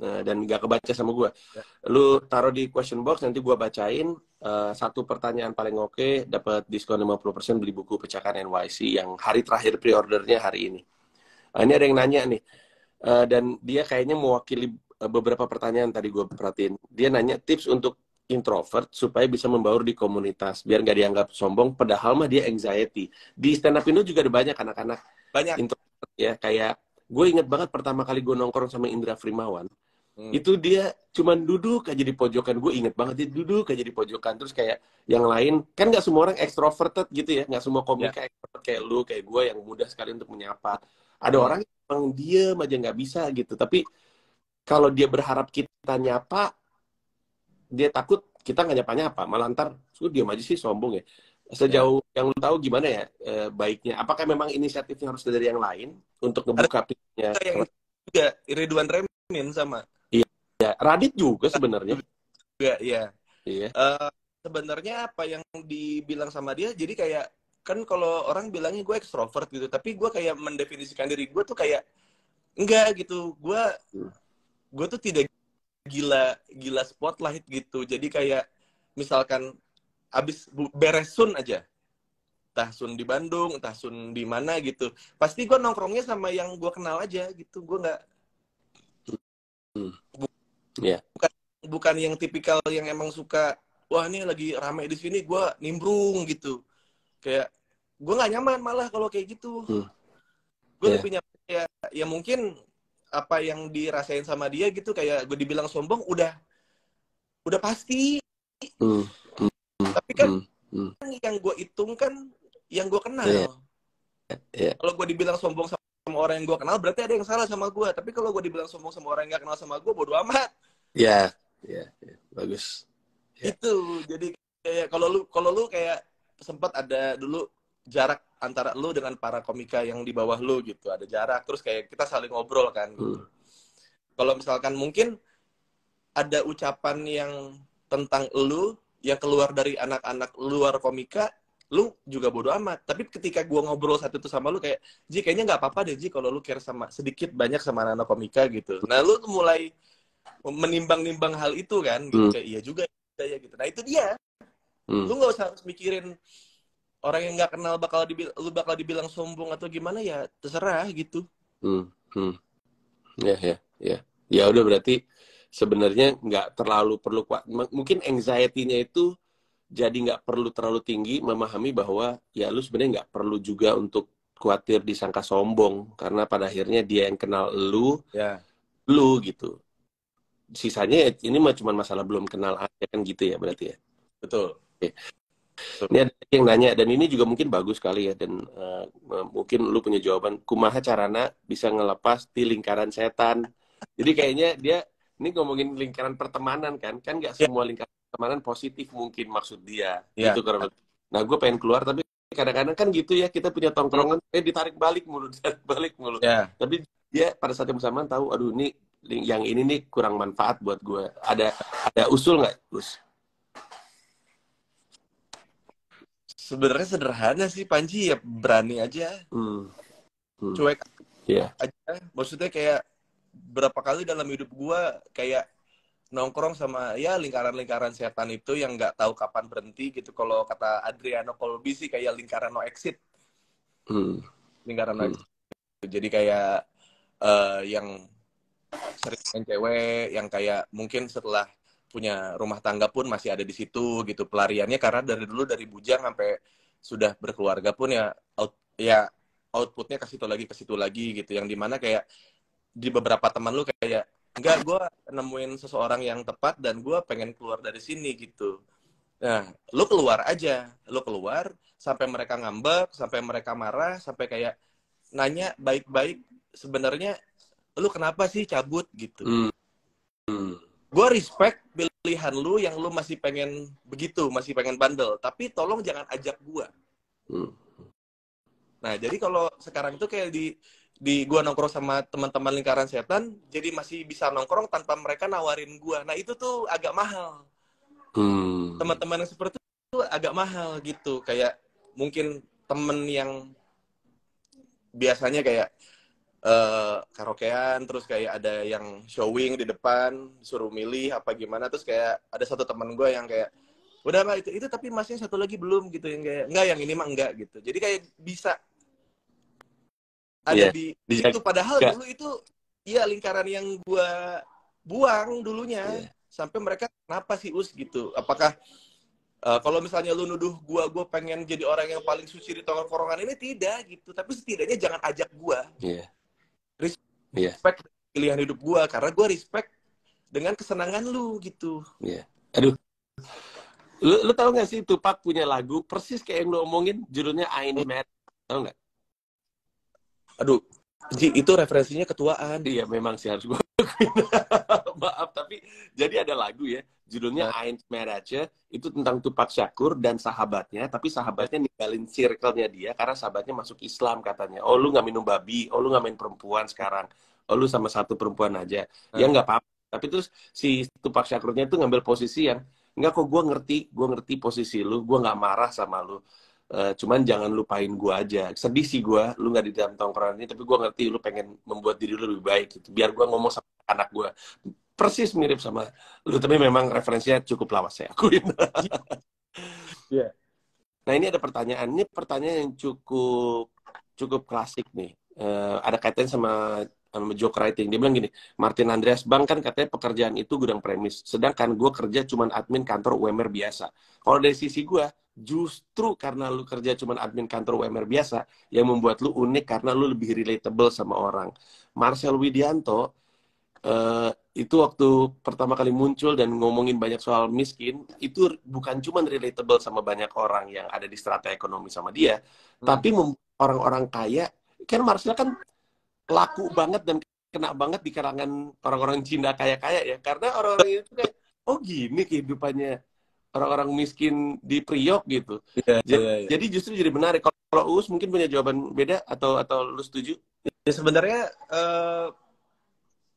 dan nggak kebaca sama gue. Lu taruh di question box, nanti gue bacain. Satu pertanyaan paling oke dapat diskon 50% beli buku Pecahkan NYC yang hari terakhir pre-ordernya hari ini. Ini ada yang nanya nih, dan dia kayaknya mewakili beberapa pertanyaan tadi gue perhatiin. Dia nanya tips untuk introvert supaya bisa membaur di komunitas biar nggak dianggap sombong, padahal mah dia anxiety. Di stand up Indo juga ada banyak anak-anak Banyak. introvert ya, kayak gue inget banget pertama kali gue nongkrong sama Indra Frimawan, itu dia cuman duduk aja di pojokan. Gue inget banget dia duduk aja di pojokan, terus kayak yang lain kan nggak semua orang extroverted gitu ya, nggak semua komika extrovert kayak lu kayak gue yang mudah sekali untuk menyapa. Ada orang yang emang diem aja nggak bisa gitu, tapi kalau dia berharap kita nyapa, dia takut kita nggak nyapa-nyapa, malah ntar diam aja sih, sombong ya. Sejauh yang lu tahu gimana ya baiknya? Apakah memang inisiatifnya harus dari yang lain untuk ngebuka pintunya? Yang juga Ridwan Remin sama. Iya, Radit juga sebenarnya. Juga, iya. Iya. Sebenarnya apa yang dibilang sama dia, jadi kayak kan kalau orang bilangnya gue ekstrovert gitu, tapi gue kayak mendefinisikan diri gue tuh kayak enggak gitu. Gue tuh tidak gila spotlight gitu. Jadi kayak misalkan abis beres Sun aja, entah Sun di Bandung, entah Sun di mana gitu, pasti gue nongkrongnya sama yang gue kenal aja gitu. Gue nggak bukan yang tipikal yang emang suka, wah ini lagi rame di sini gue nimbrung gitu. Kayak gue nggak nyaman malah kalau kayak gitu. Gue lebih nyaman ya mungkin apa yang dirasain sama dia gitu, kayak gue dibilang sombong udah pasti. Tapi kan yang gue hitung kan yang gue kenal. Kalau gue dibilang sombong sama orang yang gue kenal, berarti ada yang salah sama gue. Tapi kalau gue dibilang sombong sama orang yang gak kenal sama gue, bodo amat. Iya, bagus. Itu jadi kayak kalau lu kayak sempat ada dulu jarak antara lu dengan para komika yang di bawah lu gitu, ada jarak, terus kayak kita saling ngobrol kan gitu. Kalau misalkan mungkin ada ucapan yang tentang lu yang keluar dari anak-anak luar komika, lu juga bodo amat. Tapi ketika gua ngobrol saat itu sama lu kayak, Ji kayaknya nggak apa-apa deh Ji kalau lu care sama sedikit banyak sama anak-anak komika gitu. Nah lu mulai menimbang-nimbang hal itu kan, gitu. Kayak iya juga ya gitu. Nah itu dia. Lu nggak usah harus mikirin orang yang nggak kenal lu bakal dibilang sombong atau gimana, ya terserah gitu. Ya udah, berarti sebenarnya nggak terlalu perlu kuat. Mungkin anxiety-nya itu jadi nggak perlu terlalu tinggi, memahami bahwa ya lu sebenarnya nggak perlu juga untuk khawatir disangka sombong, karena pada akhirnya dia yang kenal lu gitu. Sisanya ini mah cuma masalah belum kenal aja kan gitu ya berarti ya. Betul. Ini ada yang nanya, dan ini juga mungkin bagus sekali ya, dan mungkin lu punya jawaban. Kumaha carana bisa ngelepas di lingkaran setan? Jadi kayaknya dia ini ngomongin lingkaran pertemanan kan nggak semua lingkaran pertemanan positif mungkin maksud dia gitu kan. Nah gue pengen keluar, tapi kadang-kadang kan gitu ya, kita punya tongkrongan ditarik balik mulu. Tapi dia pada saat yang bersamaan tahu, aduh ini yang ini nih kurang manfaat buat gue. Ada usul nggak, Gus? Sebenarnya sederhana sih Panji, ya berani aja. Cuek aja. Maksudnya kayak berapa kali dalam hidup gue kayak nongkrong sama ya lingkaran-lingkaran setan itu yang nggak tahu kapan berhenti gitu. Kalau kata Adriano Colby sih kayak lingkaran no exit. Lingkaran no exit. Jadi kayak yang sering main cewek, yang kayak mungkin setelah punya rumah tangga pun masih ada di situ gitu pelariannya, karena dari dulu dari bujang sampai sudah berkeluarga pun ya outputnya ke situ lagi gitu, yang dimana kayak di beberapa teman lu kayak enggak, gue nemuin seseorang yang tepat dan gue pengen keluar dari sini gitu. Nah, lu keluar aja, lu keluar sampai mereka ngambek, sampai mereka marah, sampai kayak nanya baik-baik, sebenarnya lu kenapa sih cabut gitu. Gue respect pilihan lu yang lu masih pengen begitu, masih pengen bandel, tapi tolong jangan ajak gue. Nah, jadi kalau sekarang itu kayak di gua nongkrong sama teman-teman lingkaran setan, jadi masih bisa nongkrong tanpa mereka nawarin gua. Nah, itu tuh agak mahal. Teman-teman yang seperti itu agak mahal gitu. Kayak mungkin temen yang biasanya kayak karaokean, terus kayak ada yang showing di depan, suruh milih apa gimana, terus kayak ada satu teman gua yang kayak udah Pak, itu tapi masnya satu lagi belum gitu, yang kayak enggak, yang ini mah enggak gitu. Jadi kayak bisa ada di situ, padahal dulu itu iya lingkaran yang gua buang dulunya. Sampai mereka kenapa sih Us gitu, apakah kalau misalnya lu nuduh gua pengen jadi orang yang paling suci di tongkrongan ini, tidak gitu, tapi setidaknya jangan ajak gua. Respect pilihan hidup gua, karena gua respect dengan kesenangan lu gitu. Aduh, lu tahu nggak sih Tupac punya lagu persis kayak yang lu omongin, judulnya I Ain't Mad, tahu nggak? Aduh, Ji, itu referensinya ketuaan. Iya, memang sih harus gue maaf, tapi jadi ada lagu ya, judulnya I Ain't Mad at Ya, itu tentang Tupac Shakur dan sahabatnya, tapi sahabatnya ninggalin circle-nya dia karena sahabatnya masuk Islam katanya. Oh, lu nggak minum babi, oh, lu nggak main perempuan sekarang, oh, lu sama satu perempuan aja. Ya nggak apa-apa. Tapi terus si Tupac Shakurnya itu ngambil posisi yang, enggak kok, gue ngerti posisi lu, gue nggak marah sama lu. Cuman jangan lupain gue aja. Sedih sih gue, lu nggak di dalam tongkrongan ini, tapi gue ngerti lu pengen membuat diri lu lebih baik gitu. Biar gue ngomong sama anak gue. Persis mirip sama lu, tapi memang referensinya cukup lawas, saya akuin. Nah, ini ada pertanyaan. Ini pertanyaan yang cukup klasik nih. Ada kaitannya sama joke writing. Dia bilang gini, Martin Andreas Bang, kan katanya pekerjaan itu gudang premis, sedangkan gue kerja cuman admin kantor UMR biasa. Kalau dari sisi gue, justru karena lu kerja cuman admin kantor UMR biasa yang membuat lu unik, karena lu lebih relatable sama orang. Marcel Widianto itu waktu pertama kali muncul dan ngomongin banyak soal miskin, itu bukan cuman relatable sama banyak orang yang ada di strata ekonomi sama dia, tapi orang-orang kaya. Kan Marcel kan laku banget dan kena banget di kalangan orang-orang Cina kaya-kaya ya, karena orang-orang itu kayak, oh gini kehidupannya orang-orang miskin di Priok gitu. Jadi justru jadi menarik. Kalau Uus mungkin punya jawaban beda atau lu setuju? Ya sebenarnya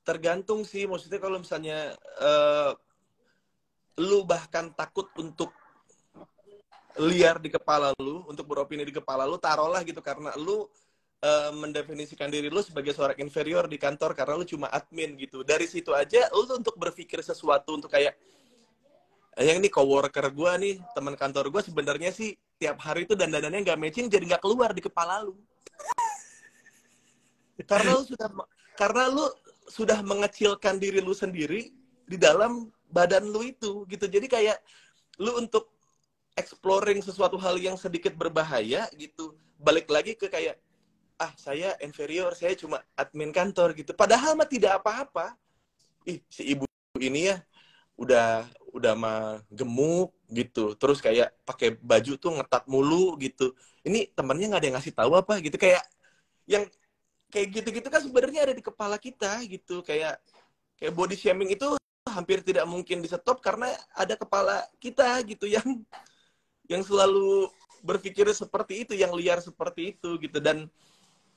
tergantung sih, maksudnya kalau misalnya lu bahkan takut untuk liar di kepala lu, untuk beropini di kepala lu, taruhlah gitu, karena lu mendefinisikan diri lu sebagai seorang inferior di kantor karena lu cuma admin gitu. Dari situ aja lu untuk berpikir sesuatu untuk kayak, yang ini coworker gue nih, teman kantor gue sebenarnya sih tiap hari itu dandanannya nggak matching, jadi nggak keluar di kepala lu. Karena lu sudah mengecilkan diri lu sendiri di dalam badan lu itu gitu. Jadi kayak lu untuk exploring sesuatu hal yang sedikit berbahaya gitu, balik lagi ke kayak, saya inferior, saya cuma admin kantor gitu. Padahal mah tidak apa-apa. Si ibu ini ya udah mah gemuk gitu. Terus kayak pakai baju tuh ngetat mulu gitu. Ini temennya nggak ada yang ngasih tahu apa gitu. Kayak yang kayak gitu-gitu kan sebenarnya ada di kepala kita gitu. Kayak body shaming itu hampir tidak mungkin di stop karena ada kepala kita gitu yang selalu berpikir seperti itu, yang liar seperti itu gitu. Dan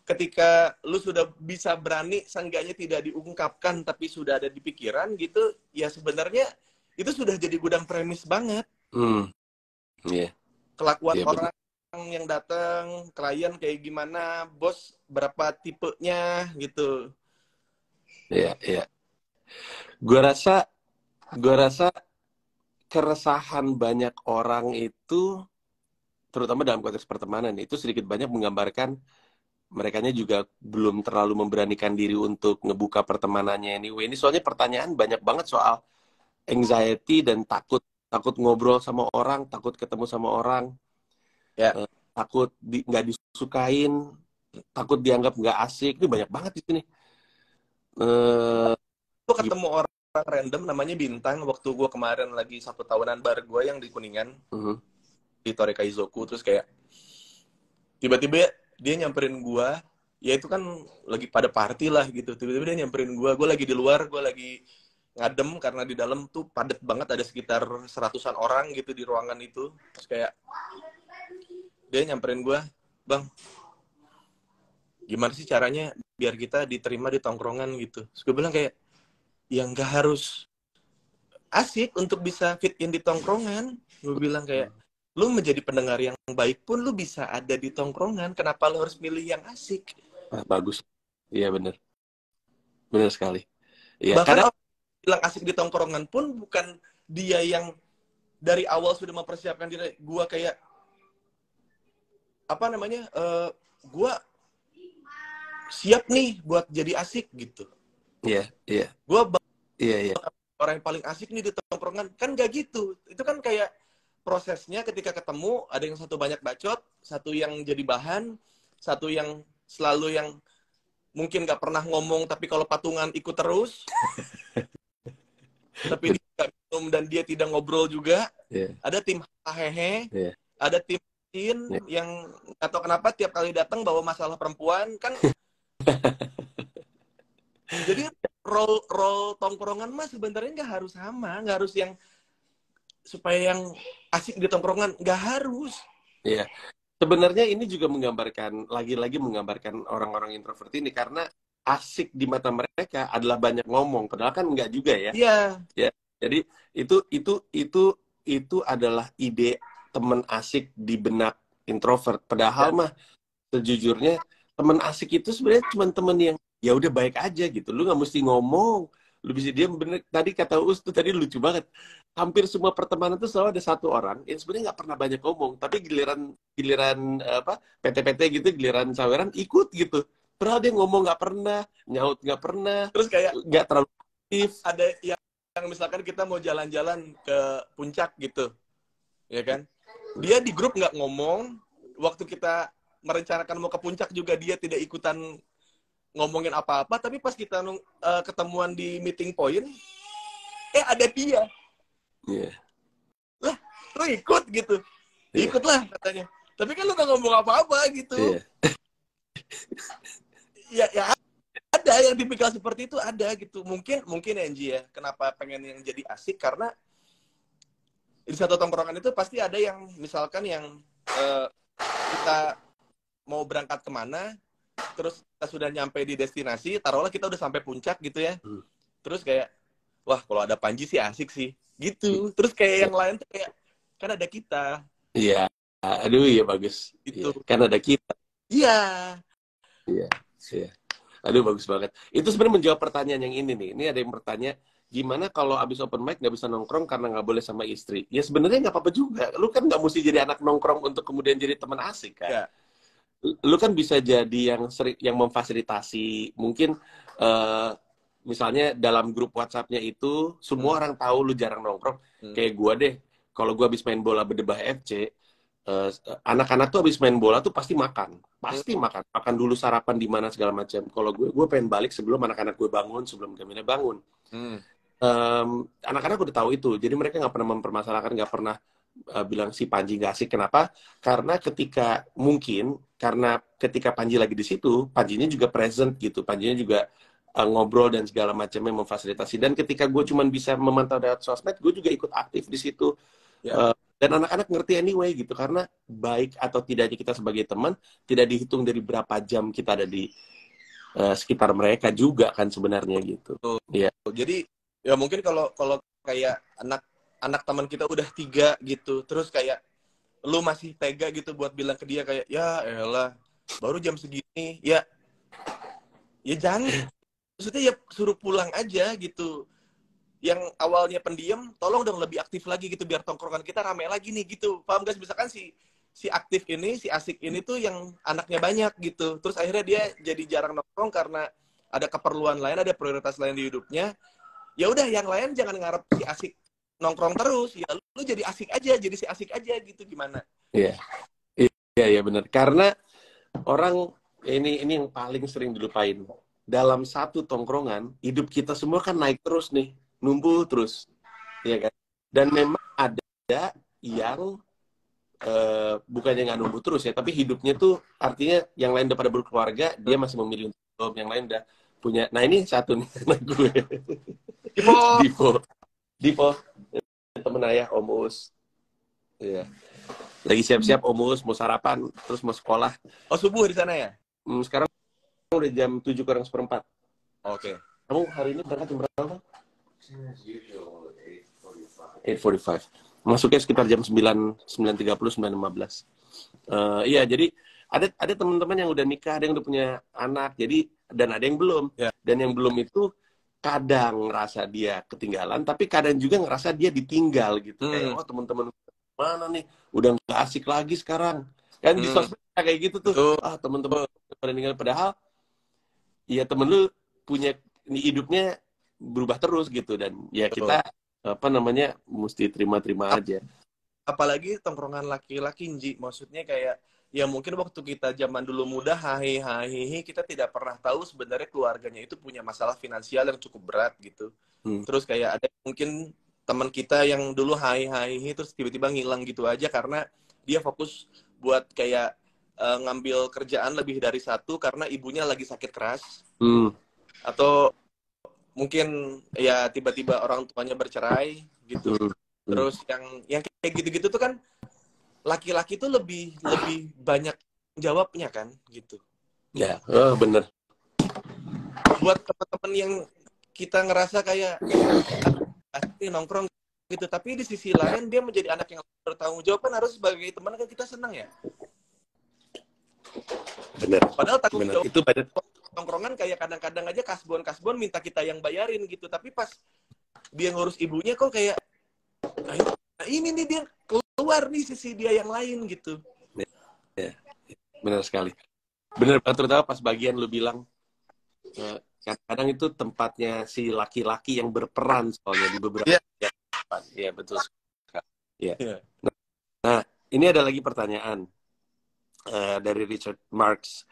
ketika lu sudah bisa berani, seenggaknya tidak diungkapkan tapi sudah ada di pikiran gitu, ya sebenarnya itu sudah jadi gudang premis banget. Kelakuan orang yang datang, klien kayak gimana, bos berapa tipenya gitu. Iya. Gue rasa keresahan banyak orang itu, terutama dalam konteks pertemanan, itu sedikit banyak menggambarkan merekanya juga belum terlalu memberanikan diri untuk ngebuka pertemanannya anyway. Ini soalnya pertanyaan banyak banget soal anxiety dan takut ngobrol sama orang, takut ketemu sama orang, Ya. takut nggak disukain, takut dianggap nggak asik. Ini banyak banget di sini. Gue ketemu orang random namanya Bintang waktu gue kemarin lagi 1 tahunan bar gue yang di Kuningan, di Toreka Izoku. Terus kayak tiba-tiba dia nyamperin gue, ya itu kan lagi pada party lah gitu. Tiba-tiba dia nyamperin gue lagi di luar, gue lagi ngadem karena di dalam tuh padat banget, ada sekitar 100-an orang gitu di ruangan itu. Terus kayak dia nyamperin gue, "Bang, gimana sih caranya biar kita diterima di tongkrongan gitu?" Terus gue bilang kayak, ya nggak harus asik untuk bisa fit in di tongkrongan. Gue bilang kayak, lu menjadi pendengar yang baik pun lu bisa ada di tongkrongan. Kenapa lu harus milih yang asik? Bagus. Iya bener sekali. Iya, Bahkan karena orang bilang asik di tongkrongan pun bukan dia yang dari awal sudah mempersiapkan diri. Gua kayak apa namanya? Gua siap nih buat jadi asik gitu. iya. Gua Iya. orang yang paling asik nih di tongkrongan. Kan gak gitu. Itu kan kayak prosesnya ketika ketemu, ada yang satu banyak bacot, satu yang jadi bahan, satu yang selalu yang mungkin gak pernah ngomong tapi kalau patungan ikut terus. Tapi dia gak minum dan dia tidak ngobrol juga. Yeah. Ada tim hehe, Yeah. ada tim yang atau kenapa tiap kali datang bawa masalah perempuan kan. Jadi role tongkrongan mah sebenarnya nggak harus sama, nggak harus yang supaya yang asik di tongkrongan, nggak harus. Iya. Sebenarnya ini juga menggambarkan, lagi-lagi menggambarkan orang-orang introvert ini, karena asik di mata mereka adalah banyak ngomong, padahal kan enggak juga ya. Iya. Ya. Jadi itu adalah ide teman asik di benak introvert. Padahal mah sejujurnya teman asik itu sebenarnya cuma teman yang ya udah baik aja gitu. Lu nggak mesti ngomong. Lu bisa diam. Bener tadi kata Us tuh tadi lucu banget. Hampir semua pertemanan tuh selalu ada satu orang yang sebenarnya nggak pernah banyak ngomong, tapi giliran apa PT-PT gitu, giliran saweran ikut gitu. Padahal dia ngomong nggak pernah, nyaut nggak pernah, Terus kayak nggak terlalu aktif. ada yang misalkan kita mau jalan-jalan ke puncak gitu, ya kan? Dia di grup nggak ngomong. Waktu kita merencanakan mau ke puncak juga dia tidak ikutan ngomongin apa-apa. Tapi pas kita ketemuan di meeting point, ada dia. Iya. Lah, lu ikut gitu. Ikutlah katanya. Tapi kan lu gak ngomong apa-apa gitu. Ya ada yang tipikal seperti itu, ada gitu. Mungkin Angie ya, kenapa pengen yang jadi asik, karena di satu tongkrongan itu pasti ada yang misalkan yang kita mau berangkat kemana, terus kita sudah nyampe di destinasi, taruhlah kita udah sampai puncak gitu ya. Terus kayak, wah kalau ada Panji sih asik sih. Gitu. Terus kayak yang lain tuh kayak, kan ada kita. Iya. Aduh, iya bagus. Itu. Ya, kan ada kita. Iya. Aduh, bagus banget. Itu sebenarnya menjawab pertanyaan yang ini nih. Ini ada yang bertanya, gimana kalau abis open mic nggak bisa nongkrong karena nggak boleh sama istri? Ya sebenarnya nggak apa-apa juga. Lu kan nggak mesti jadi anak nongkrong untuk kemudian jadi teman asik kan? Ya. Lu kan bisa jadi yang memfasilitasi. Mungkin misalnya dalam grup WhatsApp-nya itu semua orang tahu lu jarang nongkrong. Kayak gue deh, kalau gue habis main bola Berdebah FC, anak-anak tuh habis main bola tuh pasti makan dulu, sarapan di mana segala macam. Kalau gue pengen balik sebelum anak-anak gue bangun, sebelum Gemina bangun. Anak-anak udah tahu itu, jadi mereka nggak pernah mempermasalahkan, nggak pernah bilang si Panji nggak asik. Kenapa? Karena ketika Panji lagi di situ, Panjinya juga present gitu, Panjinya juga ngobrol dan segala macamnya, memfasilitasi. Dan ketika gue cuman bisa memantau lewat sosmed, gue juga ikut aktif di situ. Dan anak-anak ngerti anyway gitu, karena baik atau tidaknya kita sebagai teman tidak dihitung dari berapa jam kita ada di sekitar mereka juga kan sebenarnya gitu. Iya. Jadi ya mungkin kalau kayak anak teman kita udah 3 gitu, terus kayak lu masih tega gitu buat bilang ke dia kayak, ya elah baru jam segini, ya jangan. Maksudnya ya suruh pulang aja gitu. Yang awalnya pendiam, tolong dong lebih aktif lagi gitu biar tongkrongan kita rame lagi nih gitu. Paham guys? Misalkan si aktif ini, si asik ini tuh yang anaknya banyak gitu. Terus akhirnya dia jadi jarang nongkrong karena ada keperluan lain, ada prioritas lain di hidupnya. ya udah yang lain jangan ngarep si asik nongkrong terus, ya lu jadi asik aja, jadi si asik aja gitu, gimana? Iya, iya, iya benar. Karena orang ini yang paling sering dilupain. Dalam satu tongkrongan, hidup kita semua kan naik terus nih, numbuh terus, ya kan? Dan memang ada yang bukannya nggak numbuh terus ya, tapi hidupnya tuh artinya yang lain udah pada berkeluarga, dia masih memilih untuk belum, yang lain udah punya. Nah ini satu nih anak gue, Dipo. Dipo, temen ayah Om Uus, ya. Lagi siap-siap Om Uus mau sarapan, terus mau sekolah. Oh, subuh di sana ya? Sekarang udah jam 7:04. Oke. Kamu hari ini berangkat jam berapa? 8:45. Masuknya sekitar jam 9:30, 9:15. Iya, jadi ada teman-teman yang udah nikah, ada yang udah punya anak, jadi dan ada yang belum. Ya. Dan yang belum itu kadang ngerasa dia ketinggalan, tapi kadang juga ngerasa dia ditinggal gitu. Kayak, oh teman-teman mana nih, udah nggak asik lagi sekarang. Kan di sosmed kayak gitu tuh. Ah teman-teman pada ninggal, padahal ya temen lu punya hidupnya berubah terus gitu, dan ya kita apa namanya mesti terima-terima aja. Apalagi tongkrongan laki-laki, Ji, maksudnya kayak ya mungkin waktu kita zaman dulu muda hahi kita tidak pernah tahu sebenarnya keluarganya itu punya masalah finansial yang cukup berat gitu. Terus kayak ada mungkin teman kita yang dulu hahi terus tiba-tiba ngilang gitu aja karena dia fokus buat kayak ngambil kerjaan lebih dari satu karena ibunya lagi sakit keras. Atau mungkin ya tiba-tiba orang tuanya bercerai gitu. Terus yang kayak gitu-gitu tuh kan laki-laki tuh lebih banyak jawabnya kan gitu. Ya, bener. Buat teman-teman yang kita ngerasa kayak asli nongkrong gitu, tapi di sisi lain dia menjadi anak yang bertanggung jawab, kan harus sebagai teman kan kita senang ya. Bener. Padahal tanggung jawab itu bener. Tongkrongan kayak kadang-kadang aja kasbon minta kita yang bayarin gitu, tapi pas dia ngurus ibunya kok kayak nah ini nih dia keluar nih sisi dia yang lain gitu. Ya, benar sekali. Benar, terutama pas bagian lu bilang kadang itu tempatnya si laki-laki yang berperan soalnya di beberapa tempat. Iya, betul. Ya. Nah, ini ada lagi pertanyaan dari Richard Marks.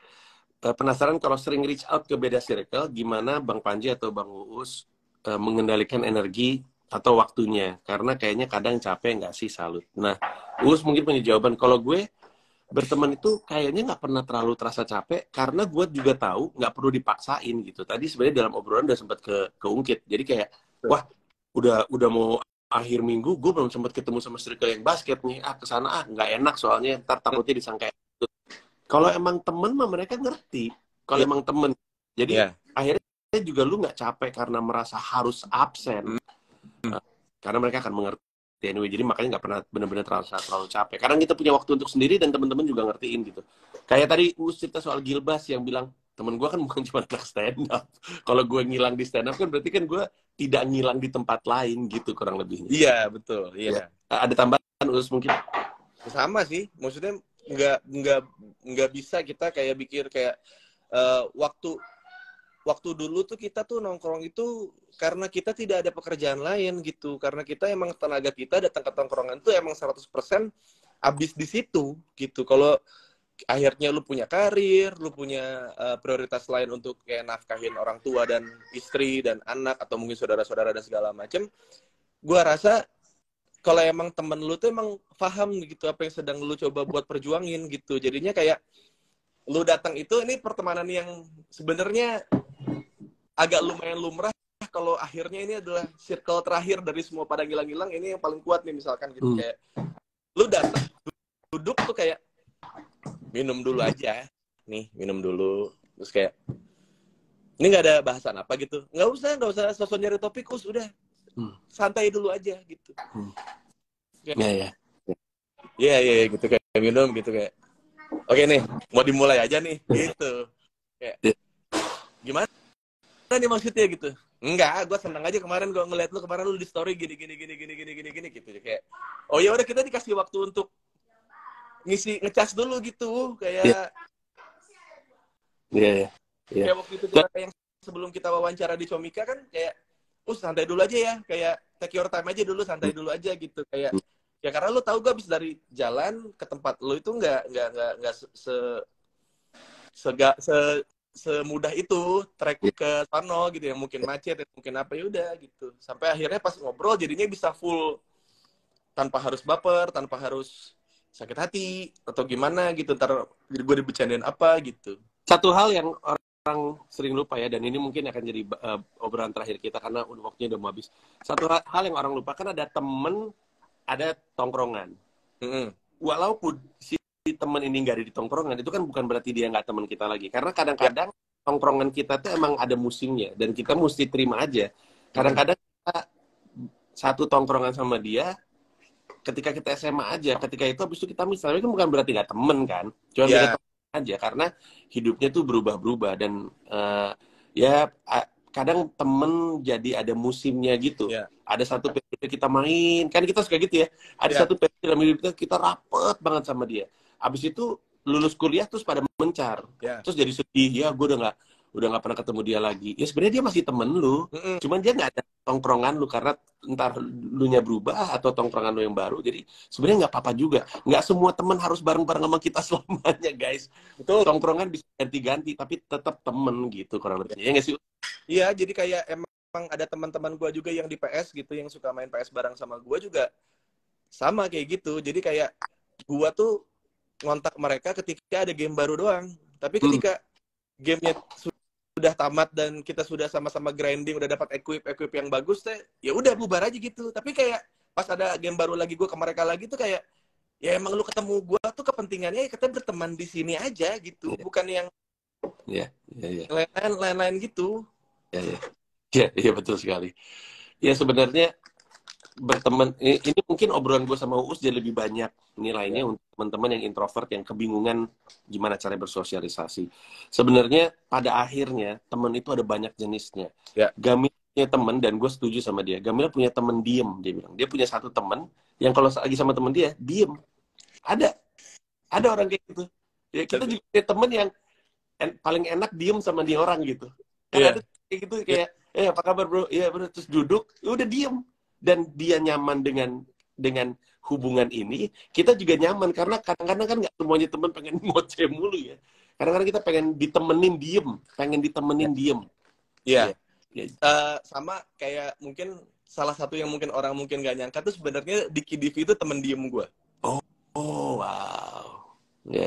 Penasaran kalau sering reach out ke beda circle, gimana Bang Panji atau Bang Uus mengendalikan energi atau waktunya? Karena kayaknya kadang capek nggak sih, salut. Nah, Uus mungkin punya jawaban. Kalau gue berteman itu kayaknya nggak pernah terlalu terasa capek, karena gue juga tahu nggak perlu dipaksain gitu. Tadi sebenarnya dalam obrolan udah sempat keungkit. Jadi kayak, wah udah mau akhir minggu, gue belum sempat ketemu sama circle yang basket nih. Kesana nggak enak soalnya, ntar takutnya disangka. Kalau emang temen mah mereka ngerti. Kalau emang temen, jadi akhirnya juga lu nggak capek karena merasa harus absen. Karena mereka akan mengerti anyway. Jadi makanya nggak pernah benar-benar terlalu capek. Karena kita punya waktu untuk sendiri dan teman-teman juga ngertiin gitu. Kayak tadi Us cerita soal Gilbas yang bilang, temen gue kan bukan cuma anak stand up. Kalau gue ngilang di stand up kan berarti kan gue tidak ngilang di tempat lain gitu kurang lebihnya. Iya, betul. Iya. Ada tambahan Us mungkin? Sama sih. Maksudnya nggak bisa kita kayak pikir kayak waktu dulu tuh kita tuh nongkrong itu karena kita tidak ada pekerjaan lain gitu, karena kita emang tenaga kita datang ke tongkrongan tuh emang 100% habis di situ gitu. Kalau akhirnya lu punya karir, lu punya prioritas lain untuk kayak nafkahin orang tua dan istri dan anak atau mungkin saudara-saudara dan segala macem, gua rasa kalau emang temen lu tuh emang paham gitu apa yang sedang lu coba buat perjuangin gitu. Jadinya kayak lu datang itu, ini pertemanan yang sebenarnya agak lumayan lumrah kalau akhirnya ini adalah circle terakhir dari semua pada ngilang-ngilang, ini yang paling kuat nih misalkan gitu. Kayak lu datang duduk tuh kayak minum dulu aja. Nih, minum dulu. Terus kayak ini nggak ada bahasan apa gitu. Nggak usah sosok nyari topik, udah santai dulu aja gitu. Iya gitu, kayak minum gitu kayak oke nih mau dimulai aja nih gitu. Kayak gimana nih maksudnya gitu. Enggak, gue seneng aja kemarin gue ngeliat lu kemarin lu di story gini gitu. Kayak oh ya udah, kita dikasih waktu untuk ngecas dulu gitu kayak kayak waktu itu kita yang sebelum kita wawancara di Comika kan kayak santai dulu aja ya, kayak take your time aja dulu, santai dulu aja gitu, kayak ya karena lu tahu gue habis dari jalan ke tempat lu itu nggak semudah itu trek ke sono gitu ya, mungkin macet mungkin apa, ya udah gitu, sampai akhirnya pas ngobrol jadinya bisa full tanpa harus baper, tanpa harus sakit hati atau gimana gitu, ntar gue dibicarain apa gitu. Satu hal yang orang sering lupa ya, dan ini mungkin akan jadi obrolan terakhir kita karena waktunya udah mau habis. Satu hal yang orang lupa, kan ada temen, ada tongkrongan. Walaupun si temen ini nggak ada di tongkrongan, itu kan bukan berarti dia nggak teman kita lagi. Karena kadang-kadang tongkrongan kita tuh emang ada musimnya, dan kita mesti terima aja. Kadang-kadang kita satu tongkrongan sama dia, ketika kita SMA aja, ketika itu habis itu kita misalnya, itu bukan berarti nggak temen kan, cuma beda temen aja, karena hidupnya tuh berubah-berubah, dan kadang temen jadi ada musimnya gitu. Ada satu periode kita main, kan kita suka gitu ya, ada satu periode dalam hidup kita rapet banget sama dia, habis itu lulus kuliah terus pada mencar, terus jadi sedih, ya gue udah nggak pernah ketemu dia lagi. Ya sebenarnya dia masih temen lu, cuman dia nggak ada tongkrongan lu, karena entar lu nya berubah atau tongkrongan lu yang baru. Jadi sebenarnya nggak apa-apa juga, nggak semua temen harus bareng-bareng sama kita selamanya, guys. Betul. Tongkrongan bisa ganti-ganti tapi tetap temen gitu kurang lebihnya, ya nggak sih? Iya, jadi kayak emang ada teman-teman gue juga yang di PS gitu, yang suka main PS bareng sama gue juga sama kayak gitu. Jadi kayak gue tuh ngontak mereka ketika ada game baru doang, tapi ketika gamenya sudah tamat dan kita sudah sama-sama grinding, udah dapat equip yang bagus teh, ya udah bubar aja gitu. Tapi kayak pas ada game baru lagi gue ke mereka lagi tuh kayak, ya emang lu ketemu gue tuh kepentingannya ya kita berteman di sini aja gitu, bukan yang lain-lain gitu. Iya betul sekali. Ya sebenarnya berteman, ini mungkin obrolan gue sama Uus jadi lebih banyak nilainya untuk teman-teman yang introvert, yang kebingungan gimana cara bersosialisasi. Sebenarnya pada akhirnya teman itu ada banyak jenisnya. Gamil punya teman, dan gue setuju sama dia. Gamil punya teman diem, dia bilang. Dia punya satu teman yang kalau lagi sama teman dia diem. Ada orang kayak gitu. Ya kita juga punya teman yang paling enak diem sama dia orang gitu. Kan ada kayak gitu, kayak apa kabar bro? Iya bro, terus duduk, udah diem. Dan dia nyaman dengan hubungan ini, kita juga nyaman, karena kadang-kadang kan nggak semuanya teman pengen ngoceh mulu ya. Kadang-kadang kita pengen ditemenin diem. Iya. Sama kayak mungkin salah satu yang mungkin orang mungkin nggak nyangka tuh sebenarnya Diki Divi itu temen diem gue. Oh wow. Ya.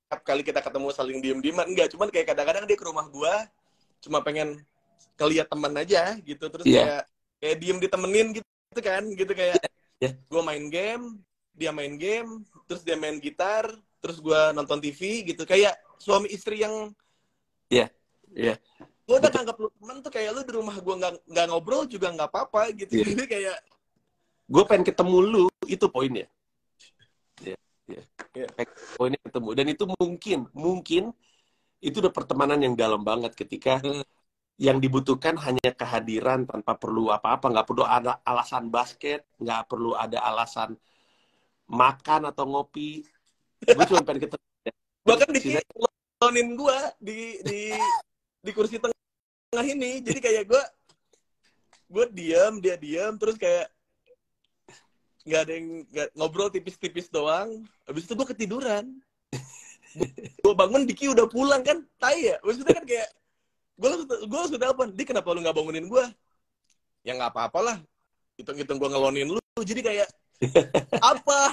Setiap kali kita ketemu saling diem-dieman, enggak, cuman kayak kadang-kadang dia ke rumah gue cuma pengen keliat teman aja gitu, terus kayak diem ditemenin gitu kan, gitu kayak gue main game, dia main game, terus dia main gitar, terus gue nonton TV gitu, kayak suami istri yang gue udah nganggap lu temen tuh, kayak lu di rumah gue nggak ngobrol juga nggak apa-apa gitu. Jadi kayak gue pengen ketemu lu, itu poinnya. Poinnya ketemu, dan itu mungkin itu udah pertemanan yang dalam banget, ketika yang dibutuhkan hanya kehadiran tanpa perlu apa-apa, nggak perlu ada alasan basket, nggak perlu ada alasan makan atau ngopi. Gue cuma pengen ketemu. Bahkan ngalonin gue di kursi tengah ini, jadi kayak gue diam, dia diam, terus kayak nggak ada yang ngobrol, tipis-tipis doang. Habis itu gue ketiduran. Gue bangun, Diki udah pulang kan, tai ya. Maksudnya kan kayak gue sudah telepon, Dik kenapa lu nggak bangunin gue? Ya nggak apa-apa lah, hitung-hitung gue ngelonin lu. Jadi kayak apa?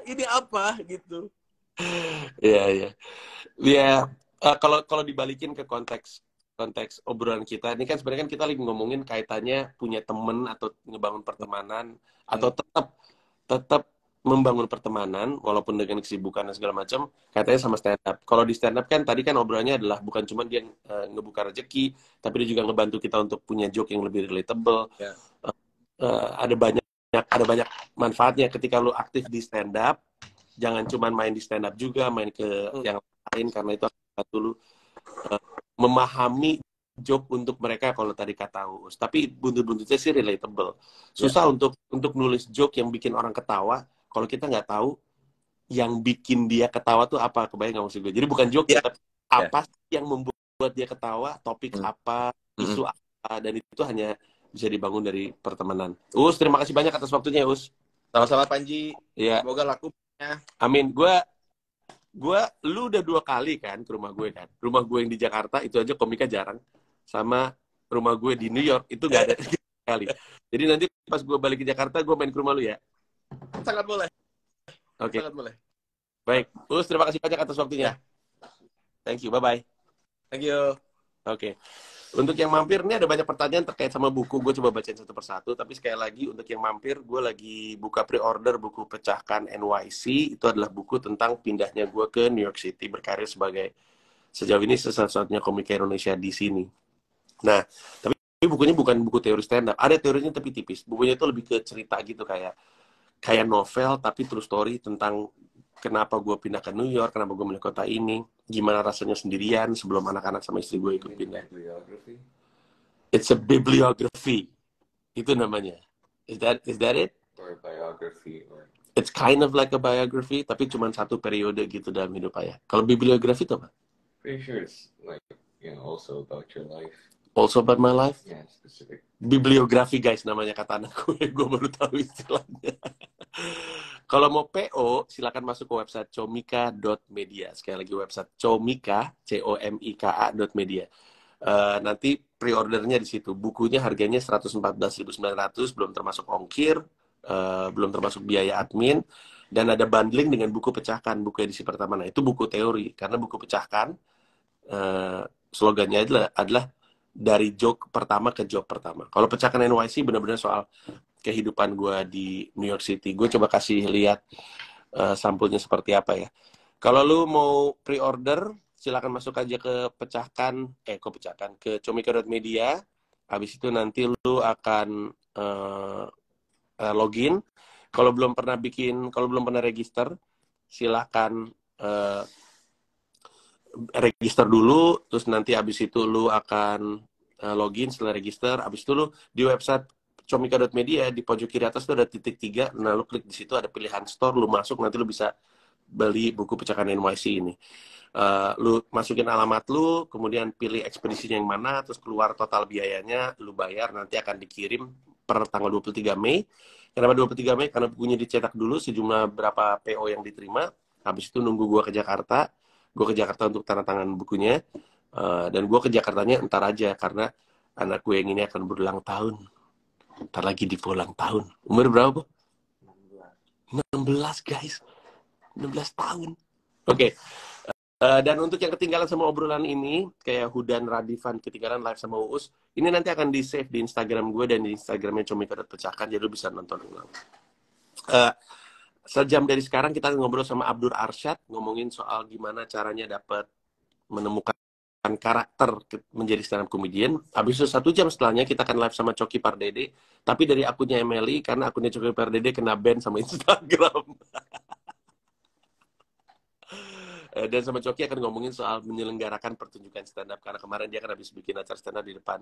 Ini apa gitu? Ya. Kalau dibalikin ke konteks obrolan kita, ini kan sebenarnya kan kita lagi ngomongin kaitannya punya temen atau ngebangun pertemanan, atau tetap membangun pertemanan walaupun dengan kesibukan dan segala macam, katanya sama stand up. Kalau di stand up kan tadi kan obrolannya adalah bukan cuma dia ngebuka rezeki, tapi dia juga ngebantu kita untuk punya joke yang lebih relatable. Ada banyak manfaatnya ketika lu aktif di stand up. Jangan cuma main di stand up juga, main ke yang lain, karena itu akan bantu lu memahami joke untuk mereka, kalau tadi kata Uus. Tapi buntut-buntutnya sih relatable. Susah untuk nulis joke yang bikin orang ketawa kalau kita nggak tahu yang bikin dia ketawa tuh apa. Kebayang nggak maksud gue? Jadi bukan joke, tapi apa yang membuat dia ketawa, topik apa, isu apa, dan itu hanya bisa dibangun dari pertemanan. Us, terima kasih banyak atas waktunya, Us. Sama-sama Panji. Ya, Semoga laku. amin. Lu udah 2 kali kan ke rumah gue kan. Rumah gue yang di Jakarta itu aja komika jarang. Sama rumah gue di New York itu nggak ada kali. Jadi nanti pas gue balik ke Jakarta, gue main ke rumah lu ya. Sangat boleh. Oke. Sangat boleh. Baik. Us, terima kasih banyak atas waktunya. Thank you. Bye-bye. Thank you. Oke. Untuk yang mampir, ini ada banyak pertanyaan terkait sama buku. Gue coba bacain satu persatu. Tapi sekali lagi, untuk yang mampir, gue lagi buka pre-order buku Pecahkan NYC. Itu adalah buku tentang pindahnya gue ke New York City, berkarir sebagai sejauh ini satu-satunya komika Indonesia di sini. Nah, tapi bukunya bukan buku teori stand-up. Ada teorinya tapi tipis. Bukunya itu lebih ke cerita gitu, kayak novel, tapi true story tentang kenapa gue pindah ke New York, kenapa gue milih kota ini, gimana rasanya sendirian sebelum anak-anak sama istri gue ikut pindah. It's a bibliography. Itu namanya. Is that it? Or a biography. Or... It's kind of like a biography, tapi cuma satu periode gitu dalam hidup ayah. Kalau bibliografi itu apa? Pretty sure it's like, also about your life. Also about my life? Yeah, specific. Bibliografi guys namanya kata anak gue baru tahu istilahnya. Kalau mau PO, silakan masuk ke website comika.media. Sekali lagi website comika, comika.media. Nanti pre-ordernya di situ. Bukunya harganya 114.900, belum termasuk ongkir, belum termasuk biaya admin, dan ada bundling dengan buku Pecahkan, buku edisi pertama. Nah, itu buku teori, karena buku Pecahkan, slogannya adalah dari joke pertama ke joke pertama. Kalau Pecahkan NYC benar-benar soal kehidupan gue di New York City. Gue coba kasih lihat sampulnya seperti apa ya. Kalau lu mau pre-order, silakan masuk aja ke ke comika.media. Habis itu nanti lu akan login. Kalau belum pernah register, silakan register dulu. Terus nanti habis itu lu akan login setelah register. Habis itu lu di website comika.media di pojok kiri atas itu ada titik 3. Nah, lu klik di situ ada pilihan store, lu masuk, nanti lu bisa beli buku Pecahkan NYC ini. Lu masukin alamat lu, kemudian pilih ekspedisinya yang mana, terus keluar total biayanya, lu bayar, nanti akan dikirim per tanggal 23 Mei. Kenapa 23 Mei? Karena bukunya dicetak dulu sejumlah berapa PO yang diterima. Habis itu nunggu gua ke Jakarta. Gua ke Jakarta untuk tanda tangan bukunya. Dan gua ke Jakartanya entar aja, karena anak gue yang ini akan berulang tahun. Ntar lagi di ulang tahun. Umur berapa? 16 guys. 16 tahun. Oke. Dan untuk yang ketinggalan sama obrolan ini, kayak Hudan Radivan ketinggalan live sama Uus, ini nanti akan di-save di Instagram gue dan di Instagramnya comika.pecahkan, jadi lu bisa nonton ulang. Sejam dari sekarang kita ngobrol sama Abdur Arsyad, ngomongin soal gimana caranya dapat menemukan karakter menjadi stand up comedian. Habis itu 1 jam setelahnya kita akan live sama Coki Pardede, tapi dari akunnya Emily, karena akunnya Coki Pardede kena ban sama Instagram. Dan sama Coki akan ngomongin soal menyelenggarakan pertunjukan stand up, karena kemarin dia kan habis bikin acara stand up di depan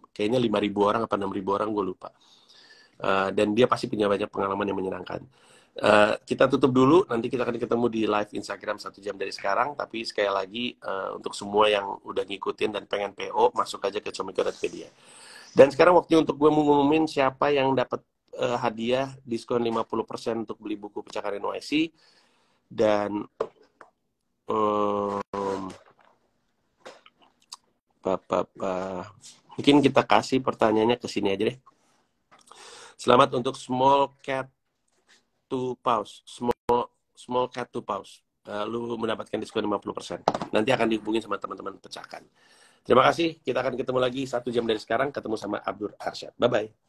kayaknya 5.000 orang apa 6.000 orang, gue lupa. Dan dia pasti punya banyak pengalaman yang menyenangkan. Kita tutup dulu, nanti kita akan ketemu di live Instagram 1 jam dari sekarang. Tapi sekali lagi, untuk semua yang udah ngikutin dan pengen PO, masuk aja ke comika.media. Dan sekarang waktunya untuk gue ngumumin siapa yang dapat hadiah diskon 50% untuk beli buku Pecahkan NYC. Dan mungkin kita kasih pertanyaannya ke sini aja deh. Selamat untuk Small Cat to Pause. Small Cat to Pause. Lu mendapatkan diskon 50%. Nanti akan dihubungin sama teman-teman Pecahkan. Terima kasih. Kita akan ketemu lagi 1 jam dari sekarang. Ketemu sama Abdur Arsyad. Bye-bye.